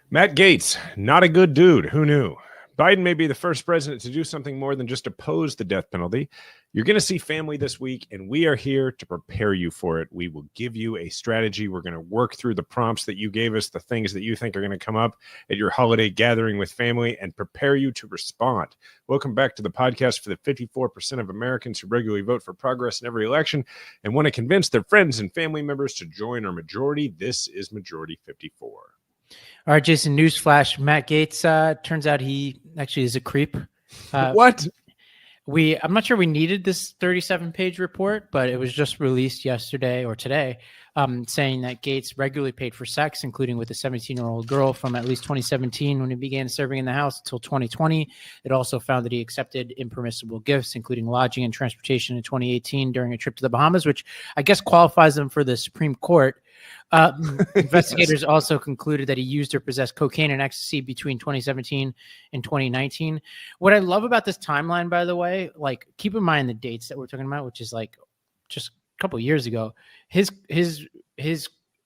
Matt Gaetz, not a good dude. Who knew? Biden may be the first president to do something more than just oppose the death penalty. You're going to see family this week, and we are here to prepare you for it. We will give you a strategy. We're going to work through the prompts that you gave us, the things that you think are going to come up at your holiday gathering with family, and prepare you to respond. Welcome back to the podcast for the 54% of Americans who regularly vote for progress in every election and want to convince their friends and family members to join our majority. This is Majority 54. All right, Jason, newsflash. Matt Gaetz, turns out he actually is a creep. What? I'm not sure we needed this 37-page report, but it was just released yesterday or today, saying that Gaetz regularly paid for sex, including with a 17-year-old girl from at least 2017 when he began serving in the House until 2020. It also found that he accepted impermissible gifts, including lodging and transportation in 2018 during a trip to the Bahamas, which I guess qualifies him for the Supreme Court. Investigators also concluded that he used or possessed cocaine and ecstasy between 2017 and 2019. What I love about this timeline, by the way, like keep in mind the dates that we're talking about, which is like just a couple of years ago. His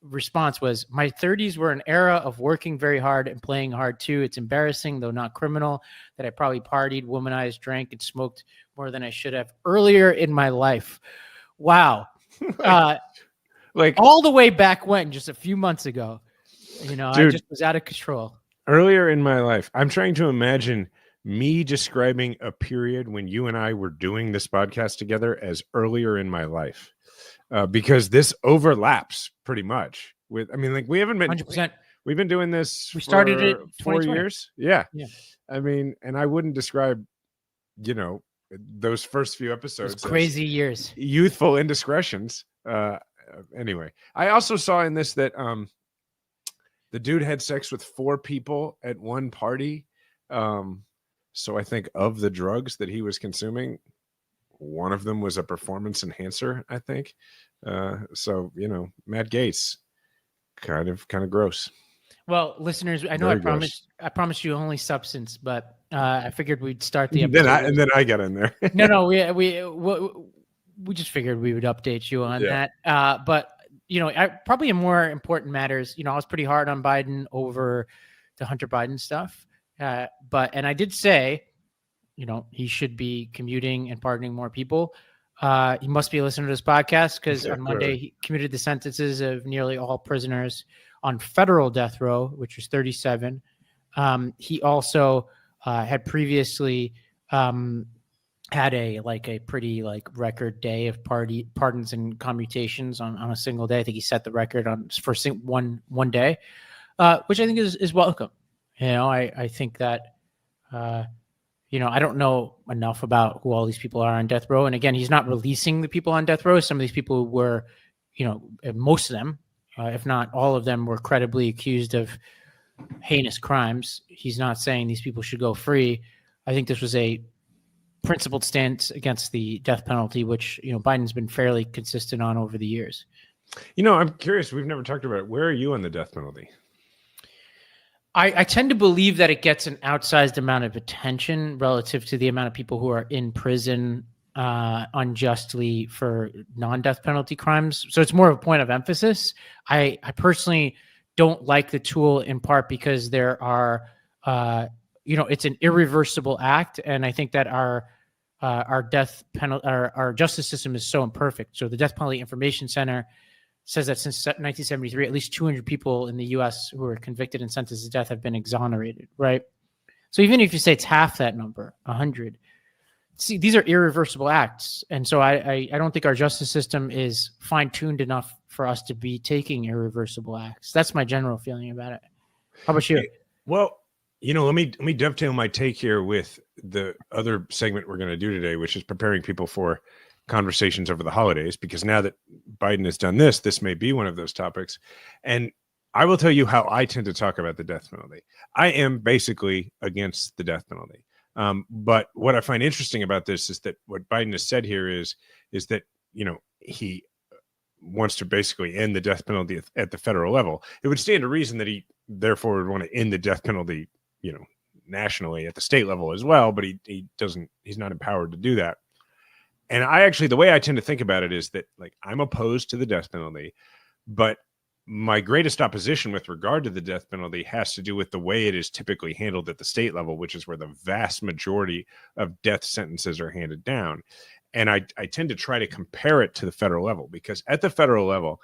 response was, "My 30s were an era of working very hard and playing hard too. It's embarrassing, though not criminal, that I probably partied, womanized, drank, and smoked more than I should have earlier in my life." Wow. Like all the way back when, just a few months ago, dude, I just was out of control. Earlier in my life, I'm trying to imagine me describing a period when you and I were doing this podcast together as earlier in my life, because this overlaps pretty much with. I mean, like we haven't been 100%. We've been doing this. We started it 4 years. Yeah. I mean, and I wouldn't describe, those first few episodes. Those crazy years, youthful indiscretions. Anyway, I also saw in this that the dude had sex with 4 people at one party. So I think of the drugs that he was consuming, one of them was a performance enhancer, I think. So, Matt Gaetz, kind of gross. Well, listeners, I know I promised you only substance, but I figured we'd start the episode. And then I got in there. No, we just figured we would update you on that. But, probably in more important matters, I was pretty hard on Biden over the Hunter Biden stuff. And I did say, he should be commuting and pardoning more people. He must be listening to this podcast because on Monday he commuted the sentences of nearly all prisoners on federal death row, which was 37. He also had previously had a pretty record day of pardons and commutations on a single day. I think he set the record for one day, which I think is welcome. I think that, I don't know enough about who all these people are on death row. And again, he's not releasing the people on death row. Some of these people were, most of them, if not all of them, were credibly accused of heinous crimes. He's not saying these people should go free. I think this was a principled stance against the death penalty, which, Biden's been fairly consistent on over the years. I'm curious. We've never talked about it. Where are you on the death penalty? I tend to believe that it gets an outsized amount of attention relative to the amount of people who are in prison unjustly for non-death penalty crimes. So it's more of a point of emphasis. I personally don't like the tool in part because there are, it's an irreversible act. And I think that our death penalty, our justice system is so imperfect. So the Death Penalty Information Center says that since 1973, at least 200 people in the U.S. who are convicted and sentenced to death have been exonerated, right? So even if you say it's half that number, 100, see, these are irreversible acts. And so I don't think our justice system is fine-tuned enough for us to be taking irreversible acts. That's my general feeling about it. How about you? Well, let me dovetail my take here with the other segment we're going to do today, which is preparing people for conversations over the holidays, because now that Biden has done this may be one of those topics. And I will tell you how I tend to talk about the death penalty. I am basically against the death penalty. But what I find interesting about this is that what Biden has said here is that, he wants to basically end the death penalty at the federal level. It would stand to reason that he therefore would want to end the death penalty, nationally at the state level as well, but he's not empowered to do that. And the way I tend to think about it is that I'm opposed to the death penalty, but my greatest opposition with regard to the death penalty has to do with the way it is typically handled at the state level, which is where the vast majority of death sentences are handed down. And I tend to try to compare it to the federal level, because at the federal level,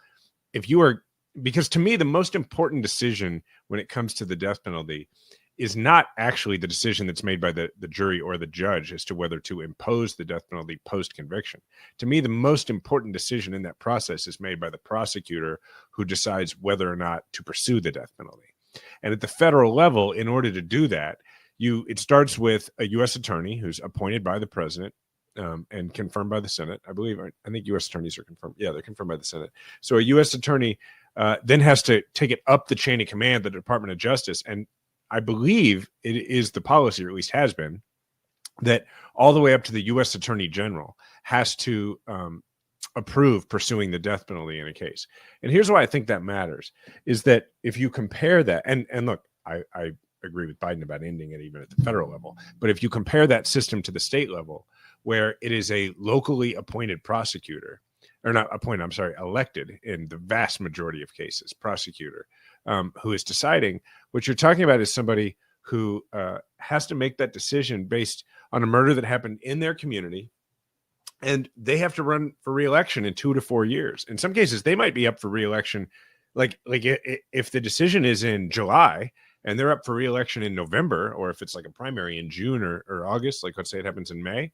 because to me, the most important decision when it comes to the death penalty is not actually the decision that's made by the jury or the judge as to whether to impose the death penalty post-conviction. To me, the most important decision in that process is made by the prosecutor, who decides whether or not to pursue the death penalty. And at the federal level, in order to do that, it starts with a U.S. attorney who's appointed by the president and confirmed by the Senate. I think U.S. attorneys are confirmed. Yeah, they're confirmed by the Senate. So a U.S. attorney then has to take it up the chain of command, the Department of Justice. And I believe it is the policy, or at least has been, that all the way up to the U.S. Attorney General has to approve pursuing the death penalty in a case. And here's why I think that matters, is that if you compare that, and look, I agree with Biden about ending it even at the federal level, but if you compare that system to the state level, where it is a locally appointed prosecutor, or not appointed, I'm sorry, elected in the vast majority of cases, prosecutor, who is deciding, what you're talking about is somebody who has to make that decision based on a murder that happened in their community, and they have to run for re-election in 2 to 4 years. In some cases, they might be up for re-election, like if the decision is in July and they're up for re-election in November, or if it's like a primary in June or August, like let's say it happens in May,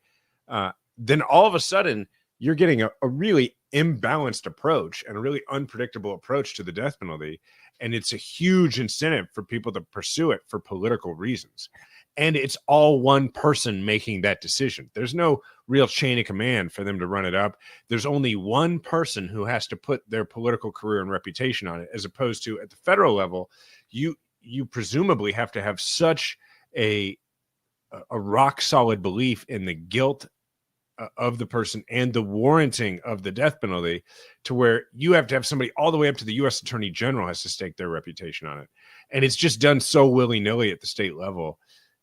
then all of a sudden you're getting a really imbalanced approach and a really unpredictable approach to the death penalty. And it's a huge incentive for people to pursue it for political reasons. And it's all one person making that decision. There's no real chain of command for them to run it up. There's only one person who has to put their political career and reputation on it, as opposed to at the federal level, you presumably have to have such a rock solid belief in the guilt of the person and the warranting of the death penalty, to where you have to have somebody all the way up to the U.S. Attorney General has to stake their reputation on it. And it's just done so willy-nilly at the state level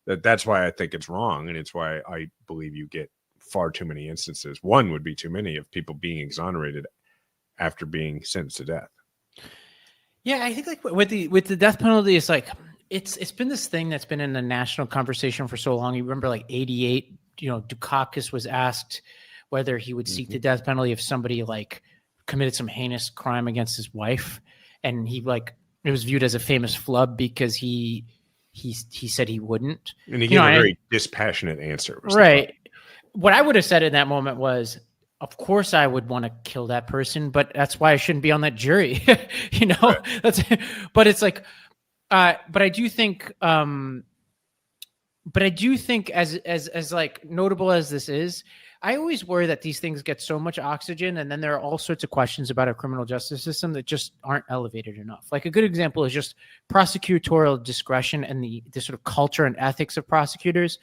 that's why I think it's wrong. And it's why I believe you get far too many instances. One would be too many of people being exonerated after being sentenced to death. Yeah, I think like with the death penalty, it's like it's been this thing that's been in the national conversation for so long. You remember like 1988, Dukakis was asked whether he would seek the death penalty if somebody like committed some heinous crime against his wife, and it was viewed as a famous flub because he said he wouldn't. And he gave a very dispassionate answer. Right. What I would have said in that moment was, of course I would want to kill that person, but that's why I shouldn't be on that jury. Right. But it's like, but I do think as like notable as this is, I always worry that these things get so much oxygen, and then there are all sorts of questions about our criminal justice system that just aren't elevated enough. Like a good example is just prosecutorial discretion and the sort of culture and ethics of prosecutors.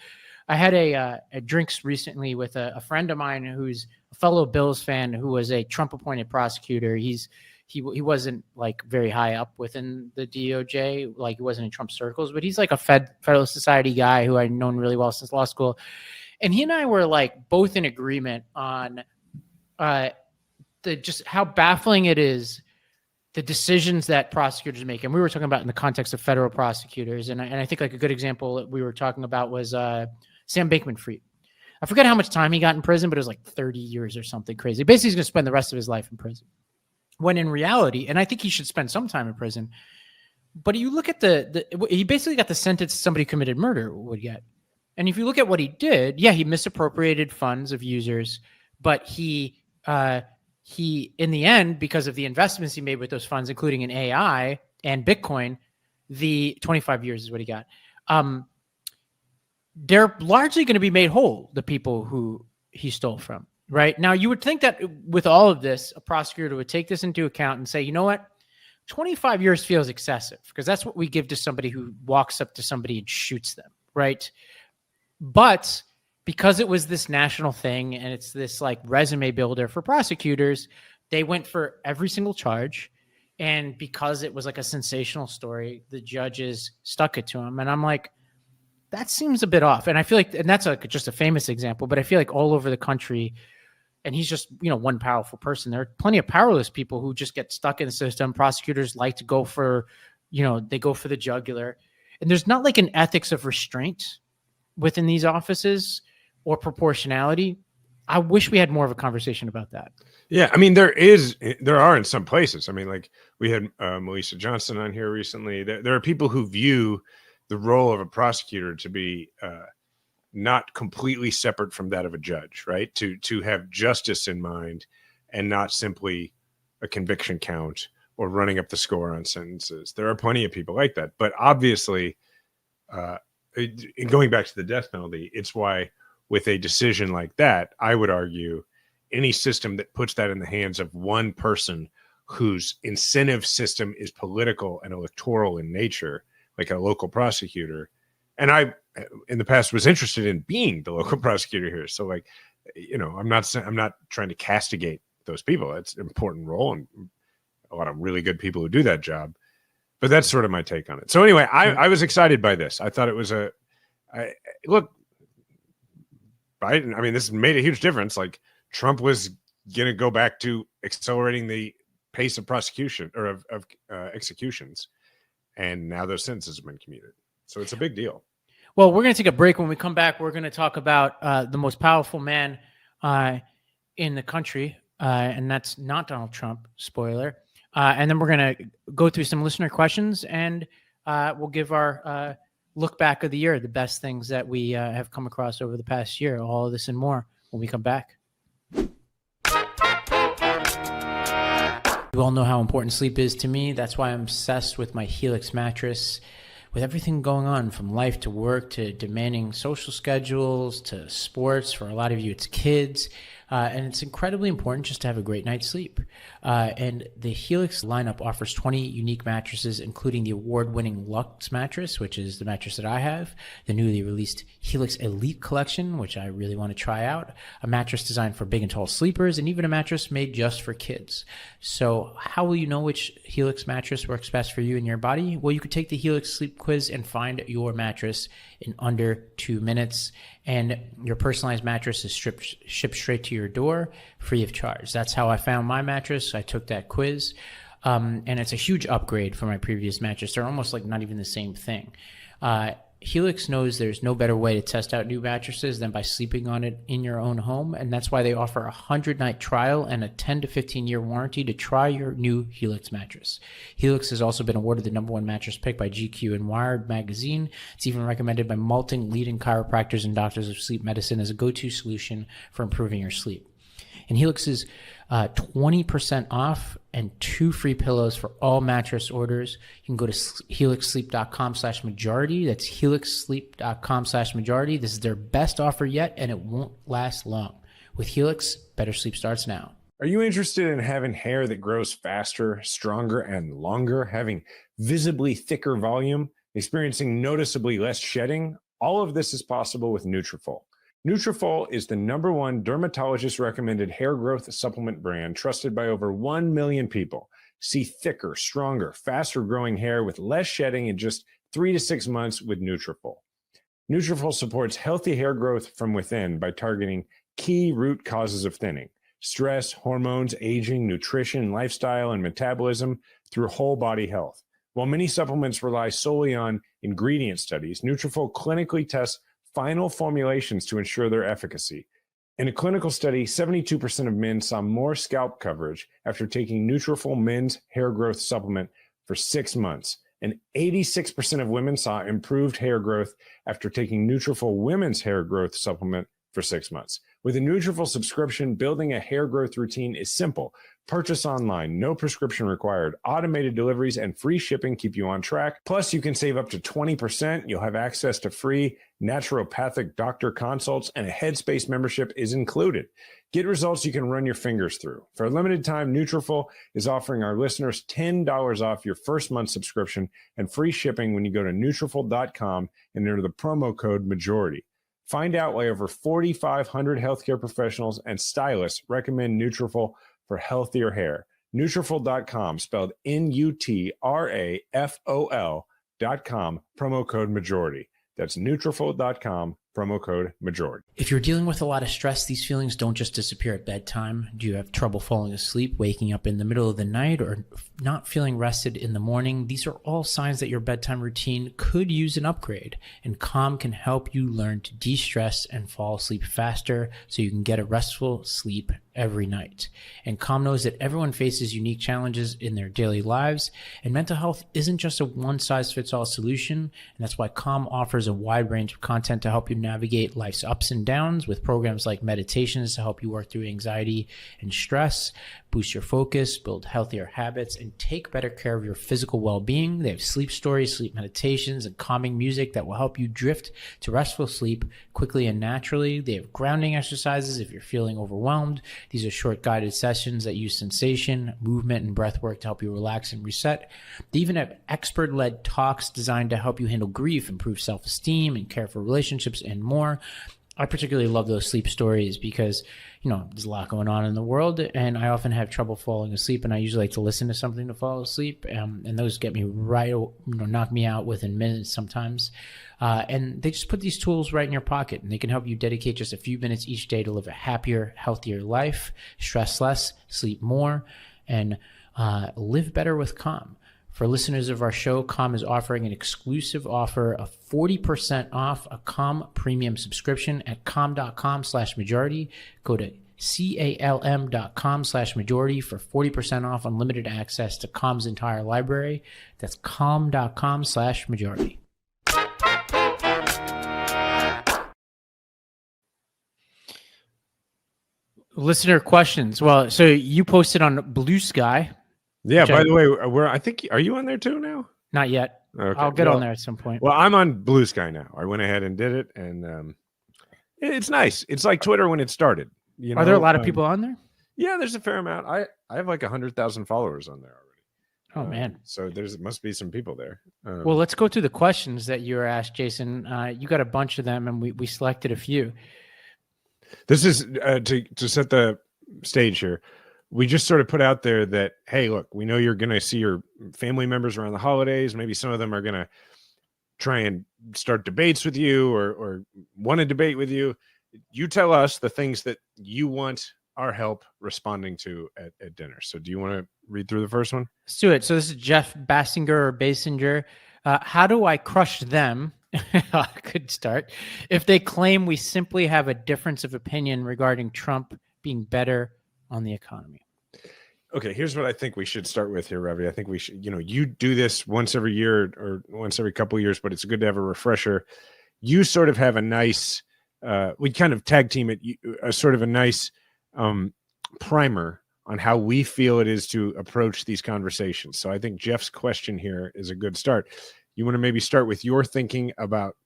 I had a drinks recently with a friend of mine who's a fellow Bills fan who was a Trump appointed prosecutor. He wasn't like very high up within the DOJ, like he wasn't in Trump circles, but he's like a Federalist Society guy who I've known really well since law school. And he and I were like both in agreement on just how baffling it is, the decisions that prosecutors make. And we were talking about in the context of federal prosecutors. And I think like a good example that we were talking about was Sam Bankman-Fried. I forget how much time he got in prison, but it was like 30 years or something crazy. Basically, he's going to spend the rest of his life in prison. When in reality, and I think he should spend some time in prison, but you look at he basically got the sentence somebody who committed murder would get. And if you look at what he did, yeah, he misappropriated funds of users, but he in the end, because of the investments he made with those funds, including in AI and Bitcoin, the 25 years is what he got. They're largely going to be made whole, the people who he stole from. Right now, you would think that with all of this, a prosecutor would take this into account and say, you know what, 25 years feels excessive because that's what we give to somebody who walks up to somebody and shoots them, right? But because it was this national thing and it's this like resume builder for prosecutors, they went for every single charge. And because it was like a sensational story, the judges stuck it to him. And I'm like, that seems a bit off. And I feel like, and that's like just a famous example, but I feel like all over the country, and he's just, one powerful person. There are plenty of powerless people who just get stuck in the system. Prosecutors like to go for, they go for the jugular, and there's not like an ethics of restraint within these offices or proportionality. I wish we had more of a conversation about that. Yeah, I mean, there are in some places. I mean, like we had Melissa Johnson on here recently. There are people who view the role of a prosecutor to be not completely separate from that of a judge, right? To have justice in mind and not simply a conviction count or running up the score on sentences. There are plenty of people like that. But obviously, going back to the death penalty, it's why with a decision like that, I would argue any system that puts that in the hands of one person whose incentive system is political and electoral in nature, like a local prosecutor. And I, in the past, was interested in being the local prosecutor here. So, like, I'm not trying to castigate those people. It's an important role, and a lot of really good people who do that job. But that's sort of my take on it. So anyway, I was excited by this. I thought it was look, Biden. I mean, this made a huge difference. Like, Trump was going to go back to accelerating the pace of prosecution or of executions, and now those sentences have been commuted. So it's a big deal. Well, we're going to take a break. When we come back, we're going to talk about the most powerful man in the country, and that's not Donald Trump, spoiler. And then we're going to go through some listener questions, and we'll give our look back of the year, the best things that we have come across over the past year, all of this and more when we come back. You all know how important sleep is to me. That's why I'm obsessed with my Helix mattress. With everything going on from life to work to demanding social schedules to sports, for a lot of you it's kids, and it's incredibly important just to have a great night's sleep. And the Helix lineup offers 20 unique mattresses, including the award-winning Luxe mattress, which is the mattress that I have, the newly released Helix Elite Collection, which I really want to try out, a mattress designed for big and tall sleepers, and even a mattress made just for kids. So how will you know which Helix mattress works best for you and your body? Well, you could take the Helix Sleep Quiz and find your mattress in under 2 minutes, and your personalized mattress is shipped straight to your door free of charge. That's how I found my mattress. I took that quiz, and it's a huge upgrade from my previous mattress. They're almost like not even the same thing. Helix knows there's no better way to test out new mattresses than by sleeping on it in your own home, and that's why they offer a 100-night trial and a 10 to 15-year warranty to try your new Helix mattress. Helix has also been awarded the #1 mattress pick by GQ and Wired magazine. It's even recommended by multiple leading chiropractors and doctors of sleep medicine as a go-to solution for improving your sleep. And Helix is 20% off and 2 free pillows for all mattress orders. You can go to helixsleep.com/majority. That's helixsleep.com/majority. This is their best offer yet, and it won't last long. With Helix, better sleep starts now. Are you interested in having hair that grows faster, stronger, and longer, having visibly thicker volume, experiencing noticeably less shedding? All of this is possible with Nutrafol. Nutrafol is the #1 dermatologist-recommended hair growth supplement brand trusted by over 1 million people. See thicker, stronger, faster-growing hair with less shedding in just 3 to 6 months with Nutrafol. Nutrafol supports healthy hair growth from within by targeting key root causes of thinning: stress, hormones, aging, nutrition, lifestyle, and metabolism through whole body health. While many supplements rely solely on ingredient studies, Nutrafol clinically tests final formulations to ensure their efficacy. In a clinical study, 72% of men saw more scalp coverage after taking Nutrafol men's hair growth supplement for 6 months, and 86% of women saw improved hair growth after taking Nutrafol women's hair growth supplement for 6 months. With a Nutrafol subscription, building a hair growth routine is simple. Purchase online, no prescription required. Automated deliveries and free shipping keep you on track. Plus, you can save up to 20%. You'll have access to free naturopathic doctor consults, and a Headspace membership is included. Get results you can run your fingers through. For a limited time, Nutrafol is offering our listeners $10 off your first month subscription and free shipping when you go to Nutrafol.com and enter the promo code MAJORITY. Find out why over 4,500 healthcare professionals and stylists recommend Nutrafol for healthier hair. Nutrafol.com, spelled Nutrafol.com, promo code MAJORITY. That's Nutrafol.com, promo code majority. If you're dealing with a lot of stress, these feelings don't just disappear at bedtime. Do you have trouble falling asleep, waking up in the middle of the night, or not feeling rested in the morning? These are all signs that your bedtime routine could use an upgrade, and Calm can help you learn to de-stress and fall asleep faster so you can get a restful sleep every night. And Calm knows that everyone faces unique challenges in their daily lives, and mental health isn't just a one-size-fits-all solution, and that's why Calm offers a wide range of content to help you navigate life's ups and downs, with programs like meditations to help you work through anxiety and stress, boost your focus, build healthier habits, and take better care of your physical well-being. They have sleep stories, sleep meditations, and calming music that will help you drift to restful sleep quickly and naturally. They have grounding exercises if you're feeling overwhelmed. These are short guided sessions that use sensation, movement, and breath work to help you relax and reset. They even have expert-led talks designed to help you handle grief, improve self-esteem, and care for relationships and more. I particularly love those sleep stories because, there's a lot going on in the world, and I often have trouble falling asleep, and I usually like to listen to something to fall asleep, and those get me right, knock me out within minutes sometimes. And they just put these tools right in your pocket, and they can help you dedicate just a few minutes each day to live a happier, healthier life, stress less, sleep more, and live better with Calm. For listeners of our show, Calm is offering an exclusive offer of 40% off a Calm premium subscription at calm.com/majority. Go to calm.com/majority for 40% off unlimited access to Calm's entire library. That's calm.com/majority. Listener questions. Well, so you posted on Blue Sky. Yeah, by the way, are you on there too now? Not yet. Okay. I'll get on there at some point. Well, I'm on Blue Sky now. I went ahead and did it, and it's nice. It's like Twitter when it started. Are there a lot of people on there? Yeah, there's a fair amount. I have like 100,000 followers on there already. Oh man! So must be some people there. Well, let's go through the questions that you were asked, Jason. You got a bunch of them, and we selected a few. This is to set the stage here. We just sort of put out there that, hey, look, we know you're going to see your family members around the holidays. Maybe some of them are going to try and start debates with you or want to debate with you. You tell us the things that you want our help responding to at dinner. So do you want to read through the first one? Let's do it. So this is Jeff Basinger. How do I crush them? Good start. If they claim we simply have a difference of opinion regarding Trump being better on the economy. Okay, here's what I think we should start with here, Ravi. I think we should, you do this once every year or once every couple of years, but it's good to have a refresher. You sort of have a nice, we kind of tag team it, a sort of a nice primer on how we feel it is to approach these conversations. So I think Jeff's question here is a good start. You want to maybe start with your thinking about,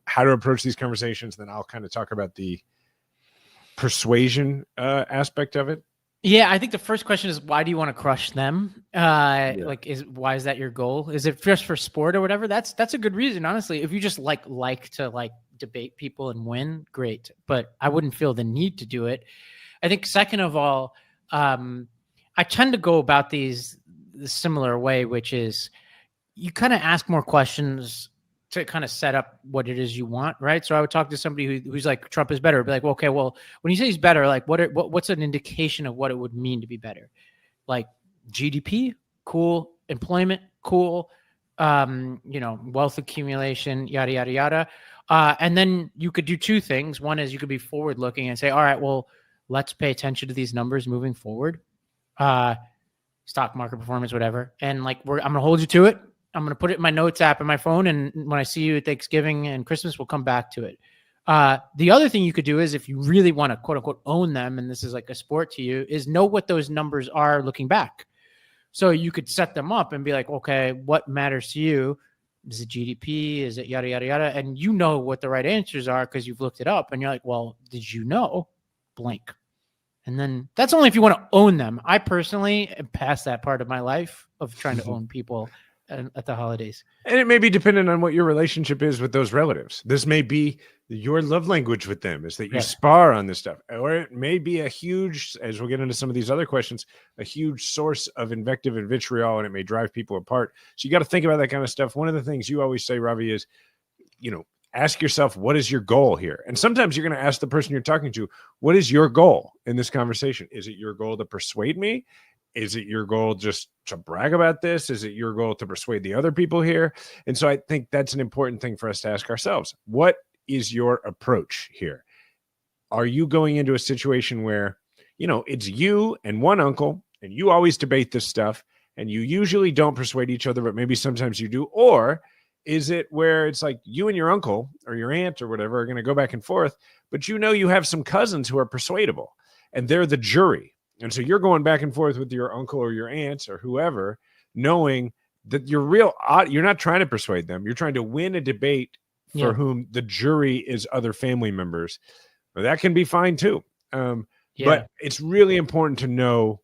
how to approach these conversations. Then I'll kind of talk about the persuasion aspect of it. Yeah, I think the first question is, why do you want to crush them? Why is that your goal? Is it just for sport or whatever? That's a good reason, honestly. If you just like to debate people and win, great. But I wouldn't feel the need to do it. I think second of all, I tend to go about these the similar way, which is you kind of ask more questions to kind of set up what it is you want, right? So I would talk to somebody who's like, Trump is better. I'd be like, well, okay, well, when you say he's better, like what's an indication of what it would mean to be better? Like GDP, cool. Employment, cool. Wealth accumulation, yada, yada, yada. And then you could do two things. One is you could be forward looking and say, all right, well, let's pay attention to these numbers moving forward. Stock market performance, whatever. And I'm going to hold you to it. I'm going to put it in my notes app in my phone. And when I see you at Thanksgiving and Christmas, we'll come back to it. The other thing you could do is if you really want to quote unquote own them, and this is like a sport to you, is know what those numbers are looking back. So you could set them up and be like, okay, what matters to you? Is it GDP? Is it yada, yada, yada? And you know what the right answers are because you've looked it up and you're like, well, did you know blank? And then that's only if you want to own them. I personally am past that part of my life of trying to own people at the holidays. And it may be dependent on what your relationship is with those relatives. This may be your love language with them is that you spar on this stuff. Or it may be a huge, as we'll get into some of these other questions, a huge source of invective and vitriol, and it may drive people apart. So you got to think about that kind of stuff. One of the things you always say, Ravi, is, ask yourself, what is your goal here? And sometimes you're going to ask the person you're talking to, what is your goal in this conversation? Is it your goal to persuade me? Is it your goal just to brag about this? Is it your goal to persuade the other people here? And so I think that's an important thing for us to ask ourselves. What is your approach here? Are you going into a situation where, it's you and one uncle, and you always debate this stuff, and you usually don't persuade each other, but maybe sometimes you do? Or is it where it's like you and your uncle or your aunt or whatever are going to go back and forth, but you have some cousins who are persuadable and they're the jury. And so you're going back and forth with your uncle or your aunt or whoever, knowing that you're not trying to persuade them. You're trying to win a debate for whom the jury is other family members. Well, that can be fine too. But it's really important to know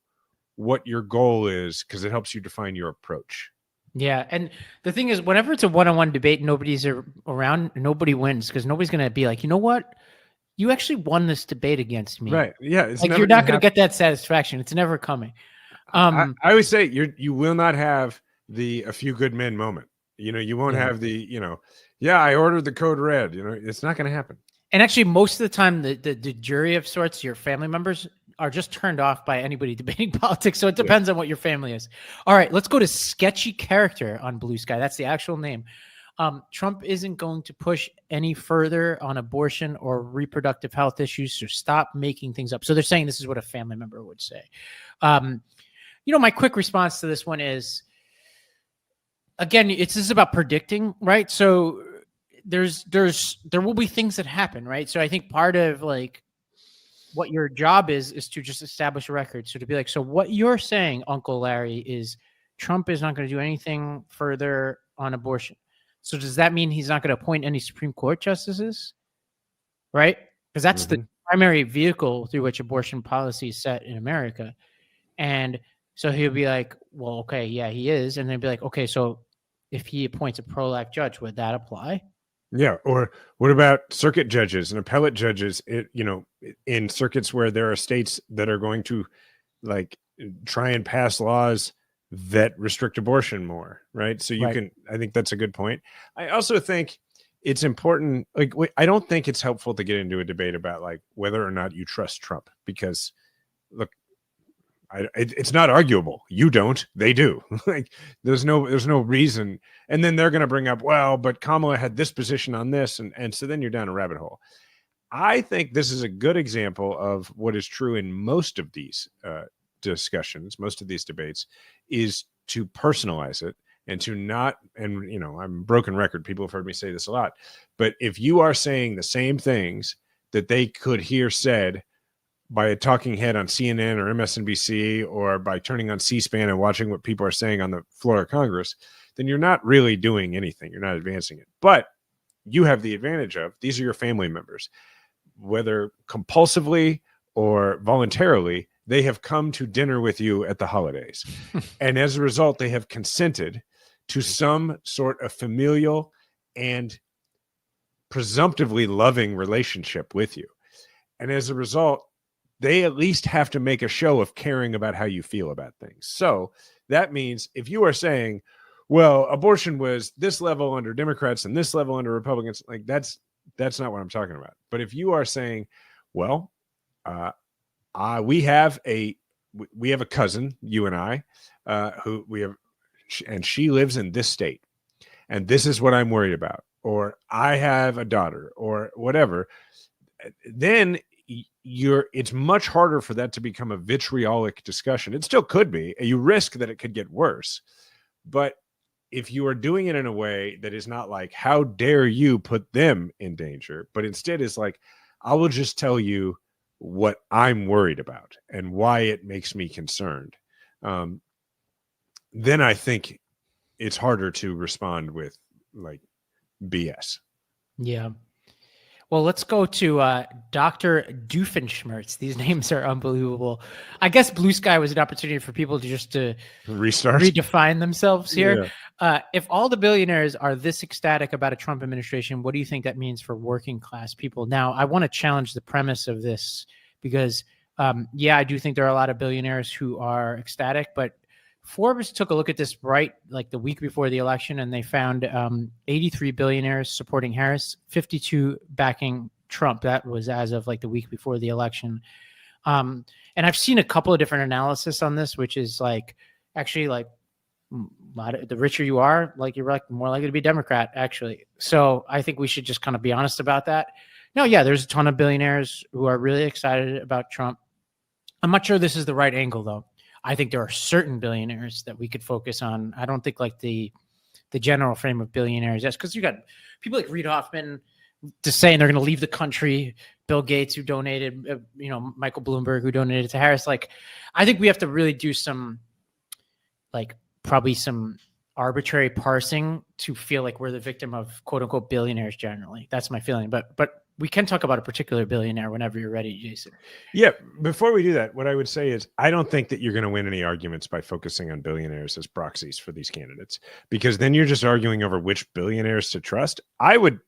what your goal is, because it helps you define your approach. Yeah. And the thing is, whenever it's a one-on-one debate, nobody's around, nobody wins, because nobody's going to be like, you know what? You actually won this debate against me. Right. Yeah. You're not going to get that satisfaction. It's never coming. I always say you will not have a few good men moment. You won't have I ordered the code red. It's not going to happen. And actually, most of the time, the jury of sorts, your family members, are just turned off by anybody debating politics. So it depends on what your family is. All right, let's go to sketchy character on Blue Sky. That's the actual name. Trump isn't going to push any further on abortion or reproductive health issues, so stop making things up. So they're saying this is what a family member would say. My quick response to this one is, again, this is about predicting, right? So there will be things that happen, right? So I think part of what your job is to just establish a record. So to be like, so what you're saying, Uncle Larry, is Trump is not going to do anything further on abortion. So does that mean he's not going to appoint any Supreme Court justices? Right? Because that's the primary vehicle through which abortion policy is set in America. And so he'll be like, well, okay, yeah, he is. And then be like, okay, so if he appoints a pro-life judge, would that apply? Yeah. Or what about circuit judges and appellate judges, in circuits where there are states that are going to try and pass laws that restrict abortion more, right? So I think that's a good point. I also think it's important. I don't think it's helpful to get into a debate about whether or not you trust Trump, because look, it's not arguable. You don't, they do. There's no reason. And then they're going to bring up, well, but Kamala had this position on this. And so then you're down a rabbit hole. I think this is a good example of what is true in most of these discussions, most of these debates, is to personalize it and to not, and I'm a broken record. People have heard me say this a lot, but if you are saying the same things that they could hear said by a talking head on CNN or MSNBC, or by turning on C-SPAN and watching what people are saying on the floor of Congress, then you're not really doing anything. You're not advancing it. But you have the advantage of, these are your family members. Whether compulsively or voluntarily, they have come to dinner with you at the holidays. And as a result, they have consented to some sort of familial and presumptively loving relationship with you. And as a result, they at least have to make a show of caring about how you feel about things. So that means if you are saying, well, abortion was this level under Democrats and this level under Republicans, that's not what I'm talking about. But if you are saying, well, we have a cousin, you and I, who we have, and she lives in this state, and this is what I'm worried about, or I have a daughter, or whatever, then it's much harder for that to become a vitriolic discussion. It still could be. You risk that it could get worse. But if you are doing it in a way that is not like, how dare you put them in danger, but instead is like, I will just tell you what I'm worried about and why it makes me concerned, then I think it's harder to respond with BS. Yeah. Well, let's go to Dr. Doofenshmirtz. These names are unbelievable. I guess Blue Sky was an opportunity for people to restart, redefine themselves here. Yeah. If all the billionaires are this ecstatic about a Trump administration, what do you think that means for working class people? Now, I want to challenge the premise of this because, I do think there are a lot of billionaires who are ecstatic, but Forbes took a look at this right like the week before the election, and they found 83 billionaires supporting Harris, 52 backing Trump. That was as of like the week before the election. And I've seen a couple of different analysis on this, which is like actually like the richer you are, like you're like more likely to be Democrat, actually. So I think we should just kind of be honest about that. No, yeah, there's a ton of billionaires who are really excited about Trump. I'm not sure this is the right angle, though. I think there are certain billionaires that we could focus on. I don't think like the general frame of billionaires. That's because you got people like Reid Hoffman just saying they're going to leave the country. Bill Gates, who donated, Michael Bloomberg, who donated to Harris. Like, I think we have to really do some, like, probably some arbitrary parsing to feel like we're the victim of quote unquote billionaires generally. That's my feeling. But we can talk about a particular billionaire whenever you're ready, Jason. Yeah. Before we do that, what I would say is I don't think that you're going to win any arguments by focusing on billionaires as proxies for these candidates, because then you're just arguing over which billionaires to trust. I would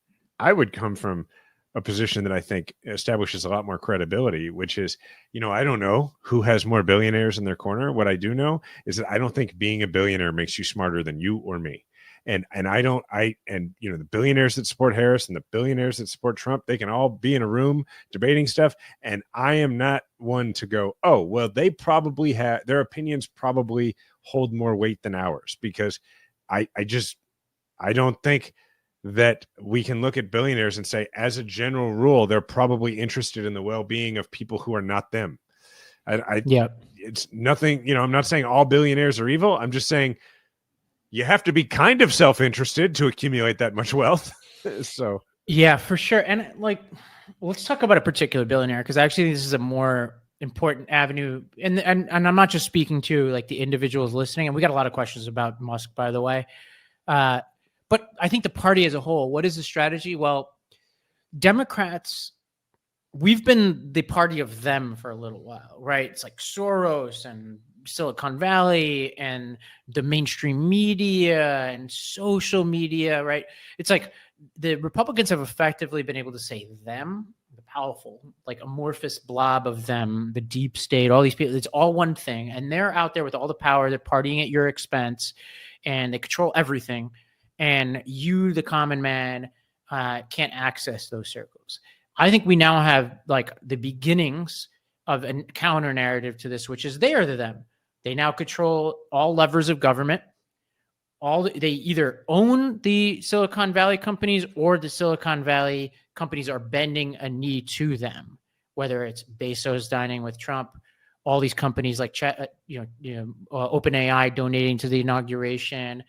come from a position that I think establishes a lot more credibility, which is, I don't know who has more billionaires in their corner. What I do know is that I don't think being a billionaire makes you smarter than you or me. And the billionaires that support Harris and the billionaires that support Trump, they can all be in a room debating stuff. And I am not one to go, oh, well, they probably have, their opinions probably hold more weight than ours, because I don't think that we can look at billionaires and say, as a general rule, they're probably interested in the well-being of people who are not them. It's nothing, I'm not saying all billionaires are evil. I'm just saying you have to be kind of self-interested to accumulate that much wealth. So yeah, for sure. And like, let's talk about a particular billionaire, because I actually think this is a more important avenue. And I'm not just speaking to like the individuals listening. And we got a lot of questions about Musk, by the way. But I think the party as a whole, what is the strategy? Well, Democrats, we've been the party of them for a little while, right? It's like Soros and Silicon Valley and the mainstream media and social media, right? It's like the Republicans have effectively been able to say them, the powerful, like amorphous blob of them, the deep state, all these people, it's all one thing. And they're out there with all the power. They're partying at your expense and they control everything. And you, the common man, can't access those circles. I think we now have like the beginnings of a counter narrative to this, which is they are them. They now control all levers of government. They either own the Silicon Valley companies, or the Silicon Valley companies are bending a knee to them. Whether it's Bezos dining with Trump, all these companies like OpenAI donating to the inauguration,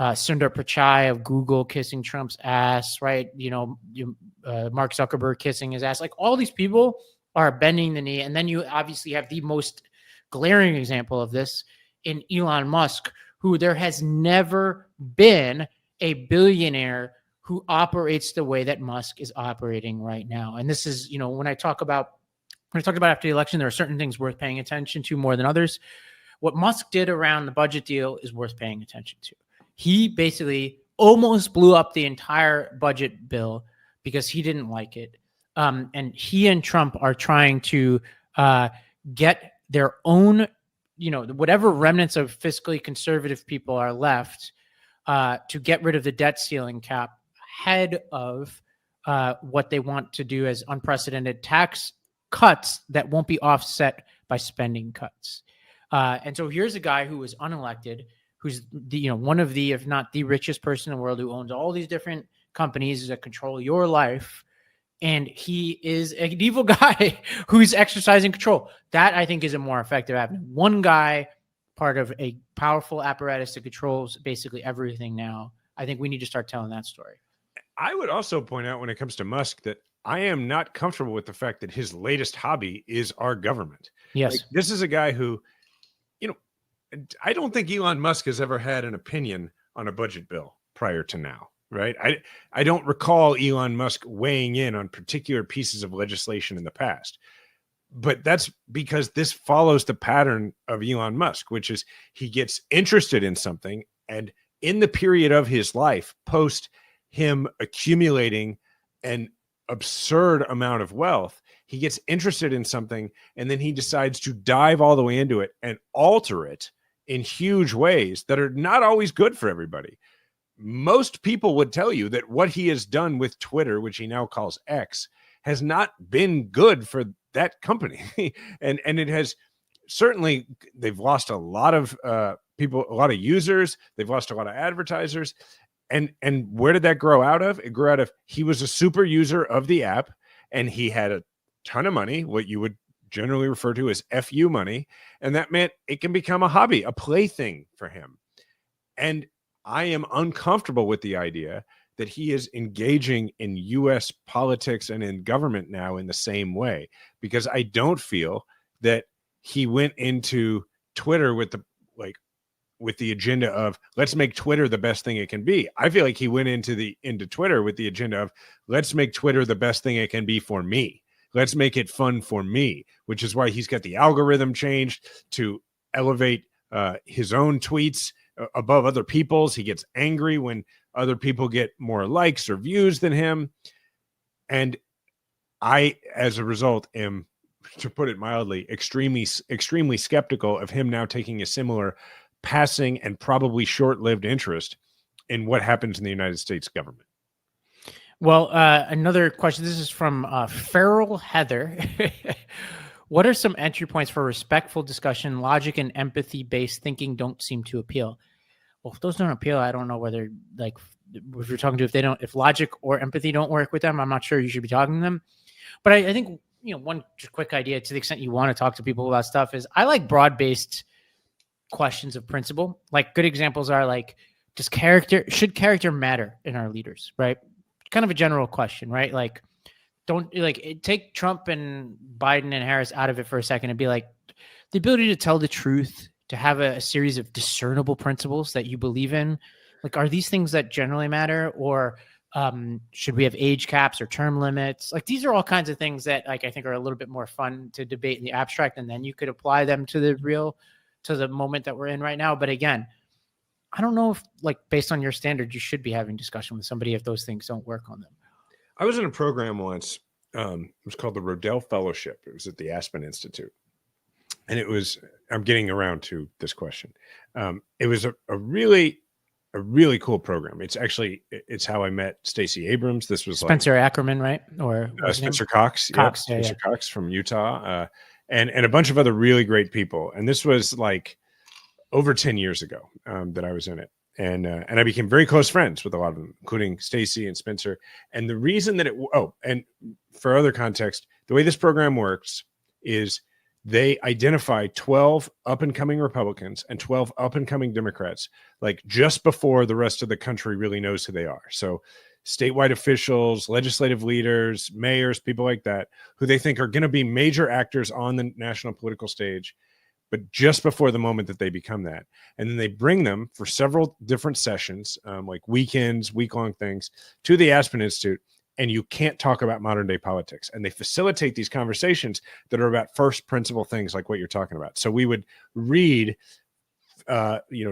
Sundar Pichai of Google kissing Trump's ass, right? Mark Zuckerberg kissing his ass. Like, all these people are bending the knee. And then you obviously have the most glaring example of this in Elon Musk, who there has never been a billionaire who operates the way that Musk is operating right now. And this is, when I talked about after the election, there are certain things worth paying attention to more than others. What Musk did around the budget deal is worth paying attention to. He basically almost blew up the entire budget bill because he didn't like it. And he and Trump are trying to get their own, whatever remnants of fiscally conservative people are left to get rid of the debt ceiling cap ahead of what they want to do as unprecedented tax cuts that won't be offset by spending cuts. And so here's a guy who was unelected, who's one of the, if not the richest person in the world, who owns all these different companies that control your life. And he is an evil guy who's exercising control. That, I think, is a more effective avenue. One guy, part of a powerful apparatus that controls basically everything now. I think we need to start telling that story. I would also point out, when it comes to Musk, that I am not comfortable with the fact that his latest hobby is our government. Yes. Like, this is a guy who, I don't think Elon Musk has ever had an opinion on a budget bill prior to now. Right. I don't recall Elon Musk weighing in on particular pieces of legislation in the past. But that's because this follows the pattern of Elon Musk, which is he gets interested in something, and in the period of his life, post him accumulating an absurd amount of wealth, he gets interested in something, and then he decides to dive all the way into it and alter it in huge ways that are not always good for everybody. Most people would tell you that what he has done with Twitter, which he now calls X, has not been good for that company. and it has certainly, they've lost a lot of people, a lot of users. They've lost a lot of advertisers. And where did that grow out of? It grew out of, he was a super user of the app and he had a ton of money, what you would generally refer to as FU money. And that meant it can become a hobby, a plaything for him. And I am uncomfortable with the idea that he is engaging in US politics and in government now in the same way, because I don't feel that he went into Twitter with the agenda of let's make Twitter the best thing it can be. I feel like he went into Twitter with the agenda of let's make Twitter the best thing it can be for me. Let's make it fun for me, which is why he's got the algorithm changed to elevate his own tweets above other people's. He gets angry when other people get more likes or views than him. And I, as a result, am, to put it mildly, extremely skeptical of him now taking a similar passing and probably short-lived interest in what happens in the United States government. Well, another question. This is from Feral Heather. What are some entry points for respectful discussion? Logic and empathy-based thinking don't seem to appeal. Well, if those don't appeal, I don't know whether, like, if you're talking to, if logic or empathy don't work with them, I'm not sure you should be talking to them. But I think, one just quick idea, to the extent you want to talk to people about stuff, is I like broad-based questions of principle. Like, good examples are like, should character matter in our leaders, right? Kind of a general question, right? Like, take Trump and Biden and Harris out of it for a second and be like, the ability to tell the truth, to have a series of discernible principles that you believe in, like, are these things that generally matter? Or should we have age caps or term limits? Like, these are all kinds of things that, like, I think are a little bit more fun to debate in the abstract, and then you could apply them to the moment that we're in right now. But again, I don't know if, like, based on your standards, you should be having discussion with somebody if those things don't work on them. I was in a program once. It was called the Rodell Fellowship. It was at the Aspen Institute. And it was, I'm getting around to this question. It was a really cool program. It's how I met Stacey Abrams. This was Spencer Ackerman, right? Or Spencer Cox. Cox, yeah. Spencer Cox from Utah. And a bunch of other really great people. And this was like over 10 years ago that I was in it. And I became very close friends with a lot of them, including Stacey and Spencer. And the reason that and for other context, the way this program works is they identify 12 up-and-coming Republicans and 12 up-and-coming Democrats, like just before the rest of the country really knows who they are. So statewide officials, legislative leaders, mayors, people like that, who they think are going to be major actors on the national political stage, but just before the moment that they become that. And then they bring them for several different sessions, like weekends, week-long things, to the Aspen Institute, and you can't talk about modern day politics. And they facilitate these conversations that are about first principle things like what you're talking about. So we would read,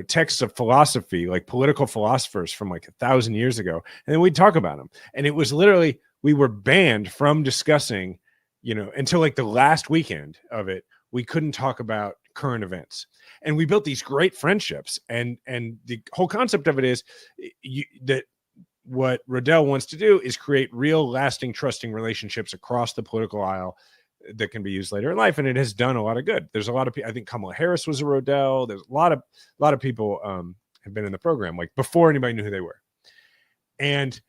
texts of philosophy, like political philosophers from like 1,000 years ago, and then we'd talk about them. And it was literally, we were banned from discussing, until like the last weekend of it, we couldn't talk about current events. And we built these great friendships. And the whole concept of it is that what Rodell wants to do is create real, lasting, trusting relationships across the political aisle that can be used later in life. And it has done a lot of good. There's a lot of people. I think Kamala Harris was a Rodell. There's a lot of people have been in the program, like before anybody knew who they were. And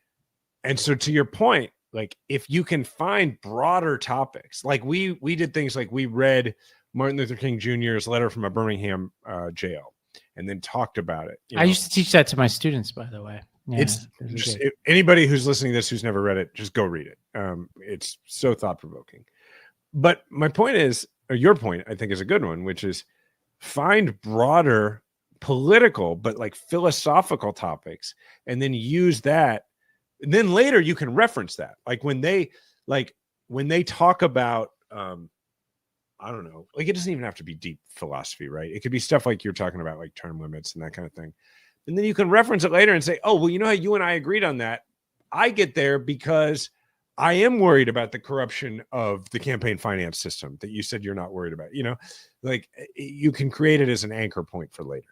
so to your point, like if you can find broader topics, like we did things like we read Martin Luther King Jr.'s letter from a Birmingham jail and then talked about it. I used to teach that to my students, by the way. Yeah, it's just, anybody who's listening to this who's never read it, just go read it. It's so thought-provoking. But my point is, or your point, I think, is a good one, which is find broader political but like philosophical topics and then use that. And then later you can reference that. Like when they talk about I don't know, like it doesn't even have to be deep philosophy, right? It could be stuff like you're talking about, like term limits and that kind of thing. And then you can reference it later and say, oh, well, you know how you and I agreed on that? I get there because I am worried about the corruption of the campaign finance system that you said you're not worried about. Like you can create it as an anchor point for later.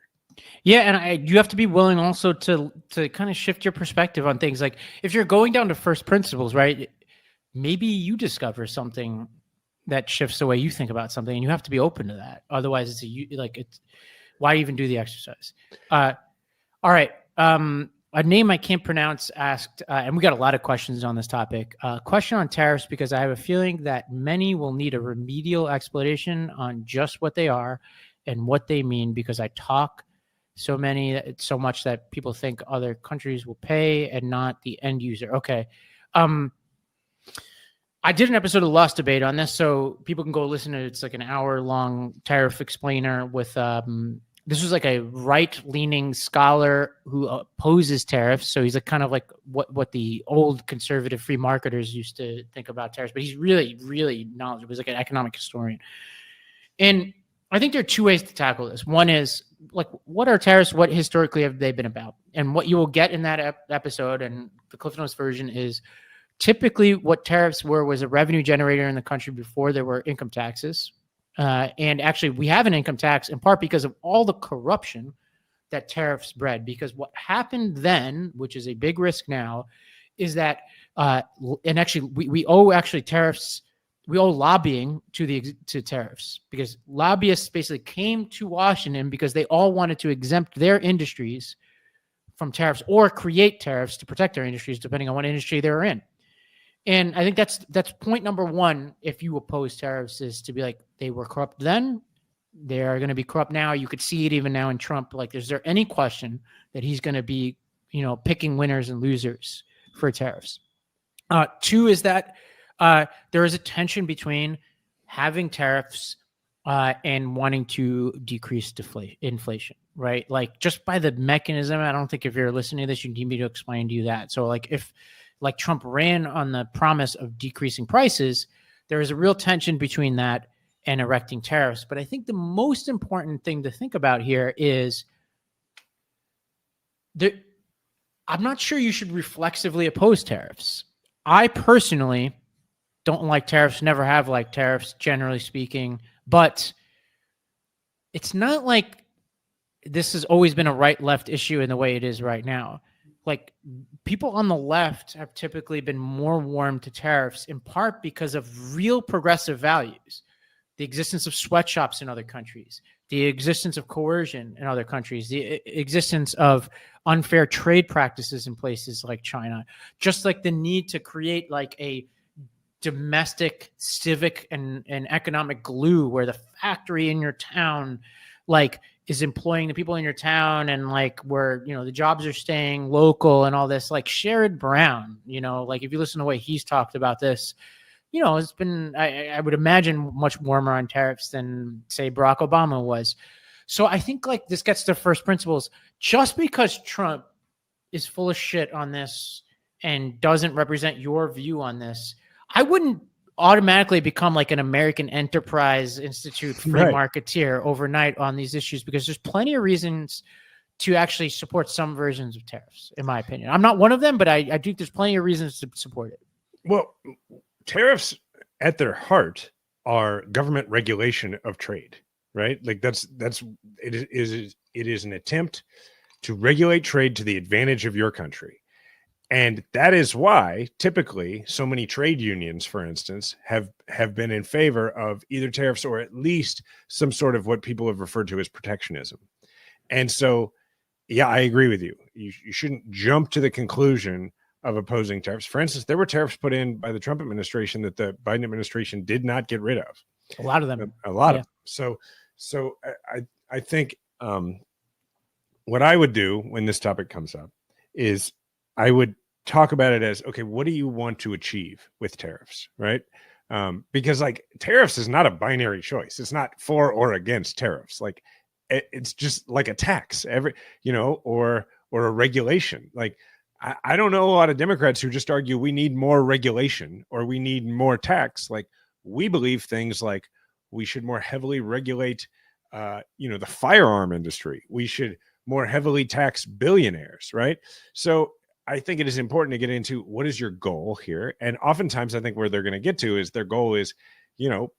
Yeah, and you have to be willing also to kind of shift your perspective on things. Like if you're going down to first principles, right? Maybe you discover something that shifts the way you think about something, and you have to be open to that. Otherwise, it's why even do the exercise? All right. A name I can't pronounce asked, and we got a lot of questions on this topic. Question on tariffs, because I have a feeling that many will need a remedial explanation on just what they are and what they mean, because I talk so much that people think other countries will pay and not the end user. Okay. I did an episode of the Lost Debate on this, so people can go listen to it. It's like an hour-long tariff explainer with this was like a right-leaning scholar who opposes tariffs. So he's like kind of like what the old conservative free marketers used to think about tariffs, but he's really, really knowledgeable. He's like an economic historian. And I think there are two ways to tackle this. One is like, what are tariffs? What historically have they been about? And what you will get in that episode, and the Cliff Notes version, is typically what tariffs was a revenue generator in the country before there were income taxes. And actually, we have an income tax in part because of all the corruption that tariffs bred. Because what happened then, which is a big risk now, is that, and actually, we owe actually tariffs. We owe lobbying to tariffs, because lobbyists basically came to Washington because they all wanted to exempt their industries from tariffs or create tariffs to protect their industries, depending on what industry they were in. And I think that's point number one. If you oppose tariffs, is to be like, they were corrupt then, they are going to be corrupt now. You could see it even now in Trump. Like, is there any question that he's going to be, picking winners and losers for tariffs? Two is that there is a tension between having tariffs and wanting to decrease inflation, right? Like, just by the mechanism, I don't think if you're listening to this, you need me to explain to you that. So if Trump ran on the promise of decreasing prices, there is a real tension between that and erecting tariffs. But I think the most important thing to think about here is I'm not sure you should reflexively oppose tariffs. I personally don't like tariffs, never have liked tariffs, generally speaking, but it's not like this has always been a right-left issue in the way it is right now. Like, people on the left have typically been more warm to tariffs, in part because of real progressive values, the existence of sweatshops in other countries, the existence of coercion in other countries, the existence of unfair trade practices in places like China, just like the need to create like a domestic, civic, and economic glue where the factory in your town like is employing the people in your town, and like where the jobs are staying local and all this. Like Sherrod Brown, like if you listen to the way he's talked about this, it's been I would imagine much warmer on tariffs than say Barack Obama was. So I think like this gets to first principles. Just because Trump is full of shit on this and doesn't represent your view on this, I wouldn't automatically become like an American Enterprise Institute free marketeer overnight on these issues, because there's plenty of reasons to actually support some versions of tariffs, in my opinion. I'm not one of them, but I think there's plenty of reasons to support it. Well, tariffs at their heart are government regulation of trade, right? Like it is an attempt to regulate trade to the advantage of your country. And that is why typically so many trade unions, for instance, have been in favor of either tariffs or at least some sort of what people have referred to as protectionism. And so, yeah, I agree with you. You shouldn't jump to the conclusion of opposing tariffs. For instance, there were tariffs put in by the Trump administration that the Biden administration did not get rid of. A lot of them. A lot of them. So I think what I would do when this topic comes up is I would talk about it as, okay, what do you want to achieve with tariffs, right? Because like tariffs is not a binary choice. It's not for or against tariffs. Like it's just like a tax, or a regulation. Like I don't know a lot of Democrats who just argue we need more regulation or we need more tax. Like we believe things like we should more heavily regulate, the firearm industry. We should more heavily tax billionaires, right? So I think it is important to get into what is your goal here. And oftentimes I think where they're going to get to is their goal is,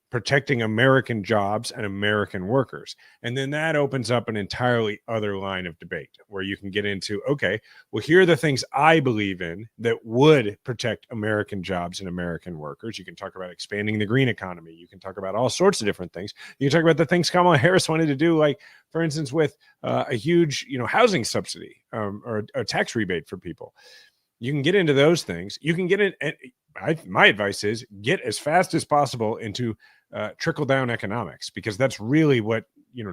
protecting American jobs and American workers. And then that opens up an entirely other line of debate where you can get into, okay, well, here are the things I believe in that would protect American jobs and American workers. You can talk about expanding the green economy. You can talk about all sorts of different things. You can talk about the things Kamala Harris wanted to do, like, for instance, with a huge, housing subsidy or a tax rebate for people. You can get into those things. You can get in. My advice is get as fast as possible into trickle down economics, because that's really what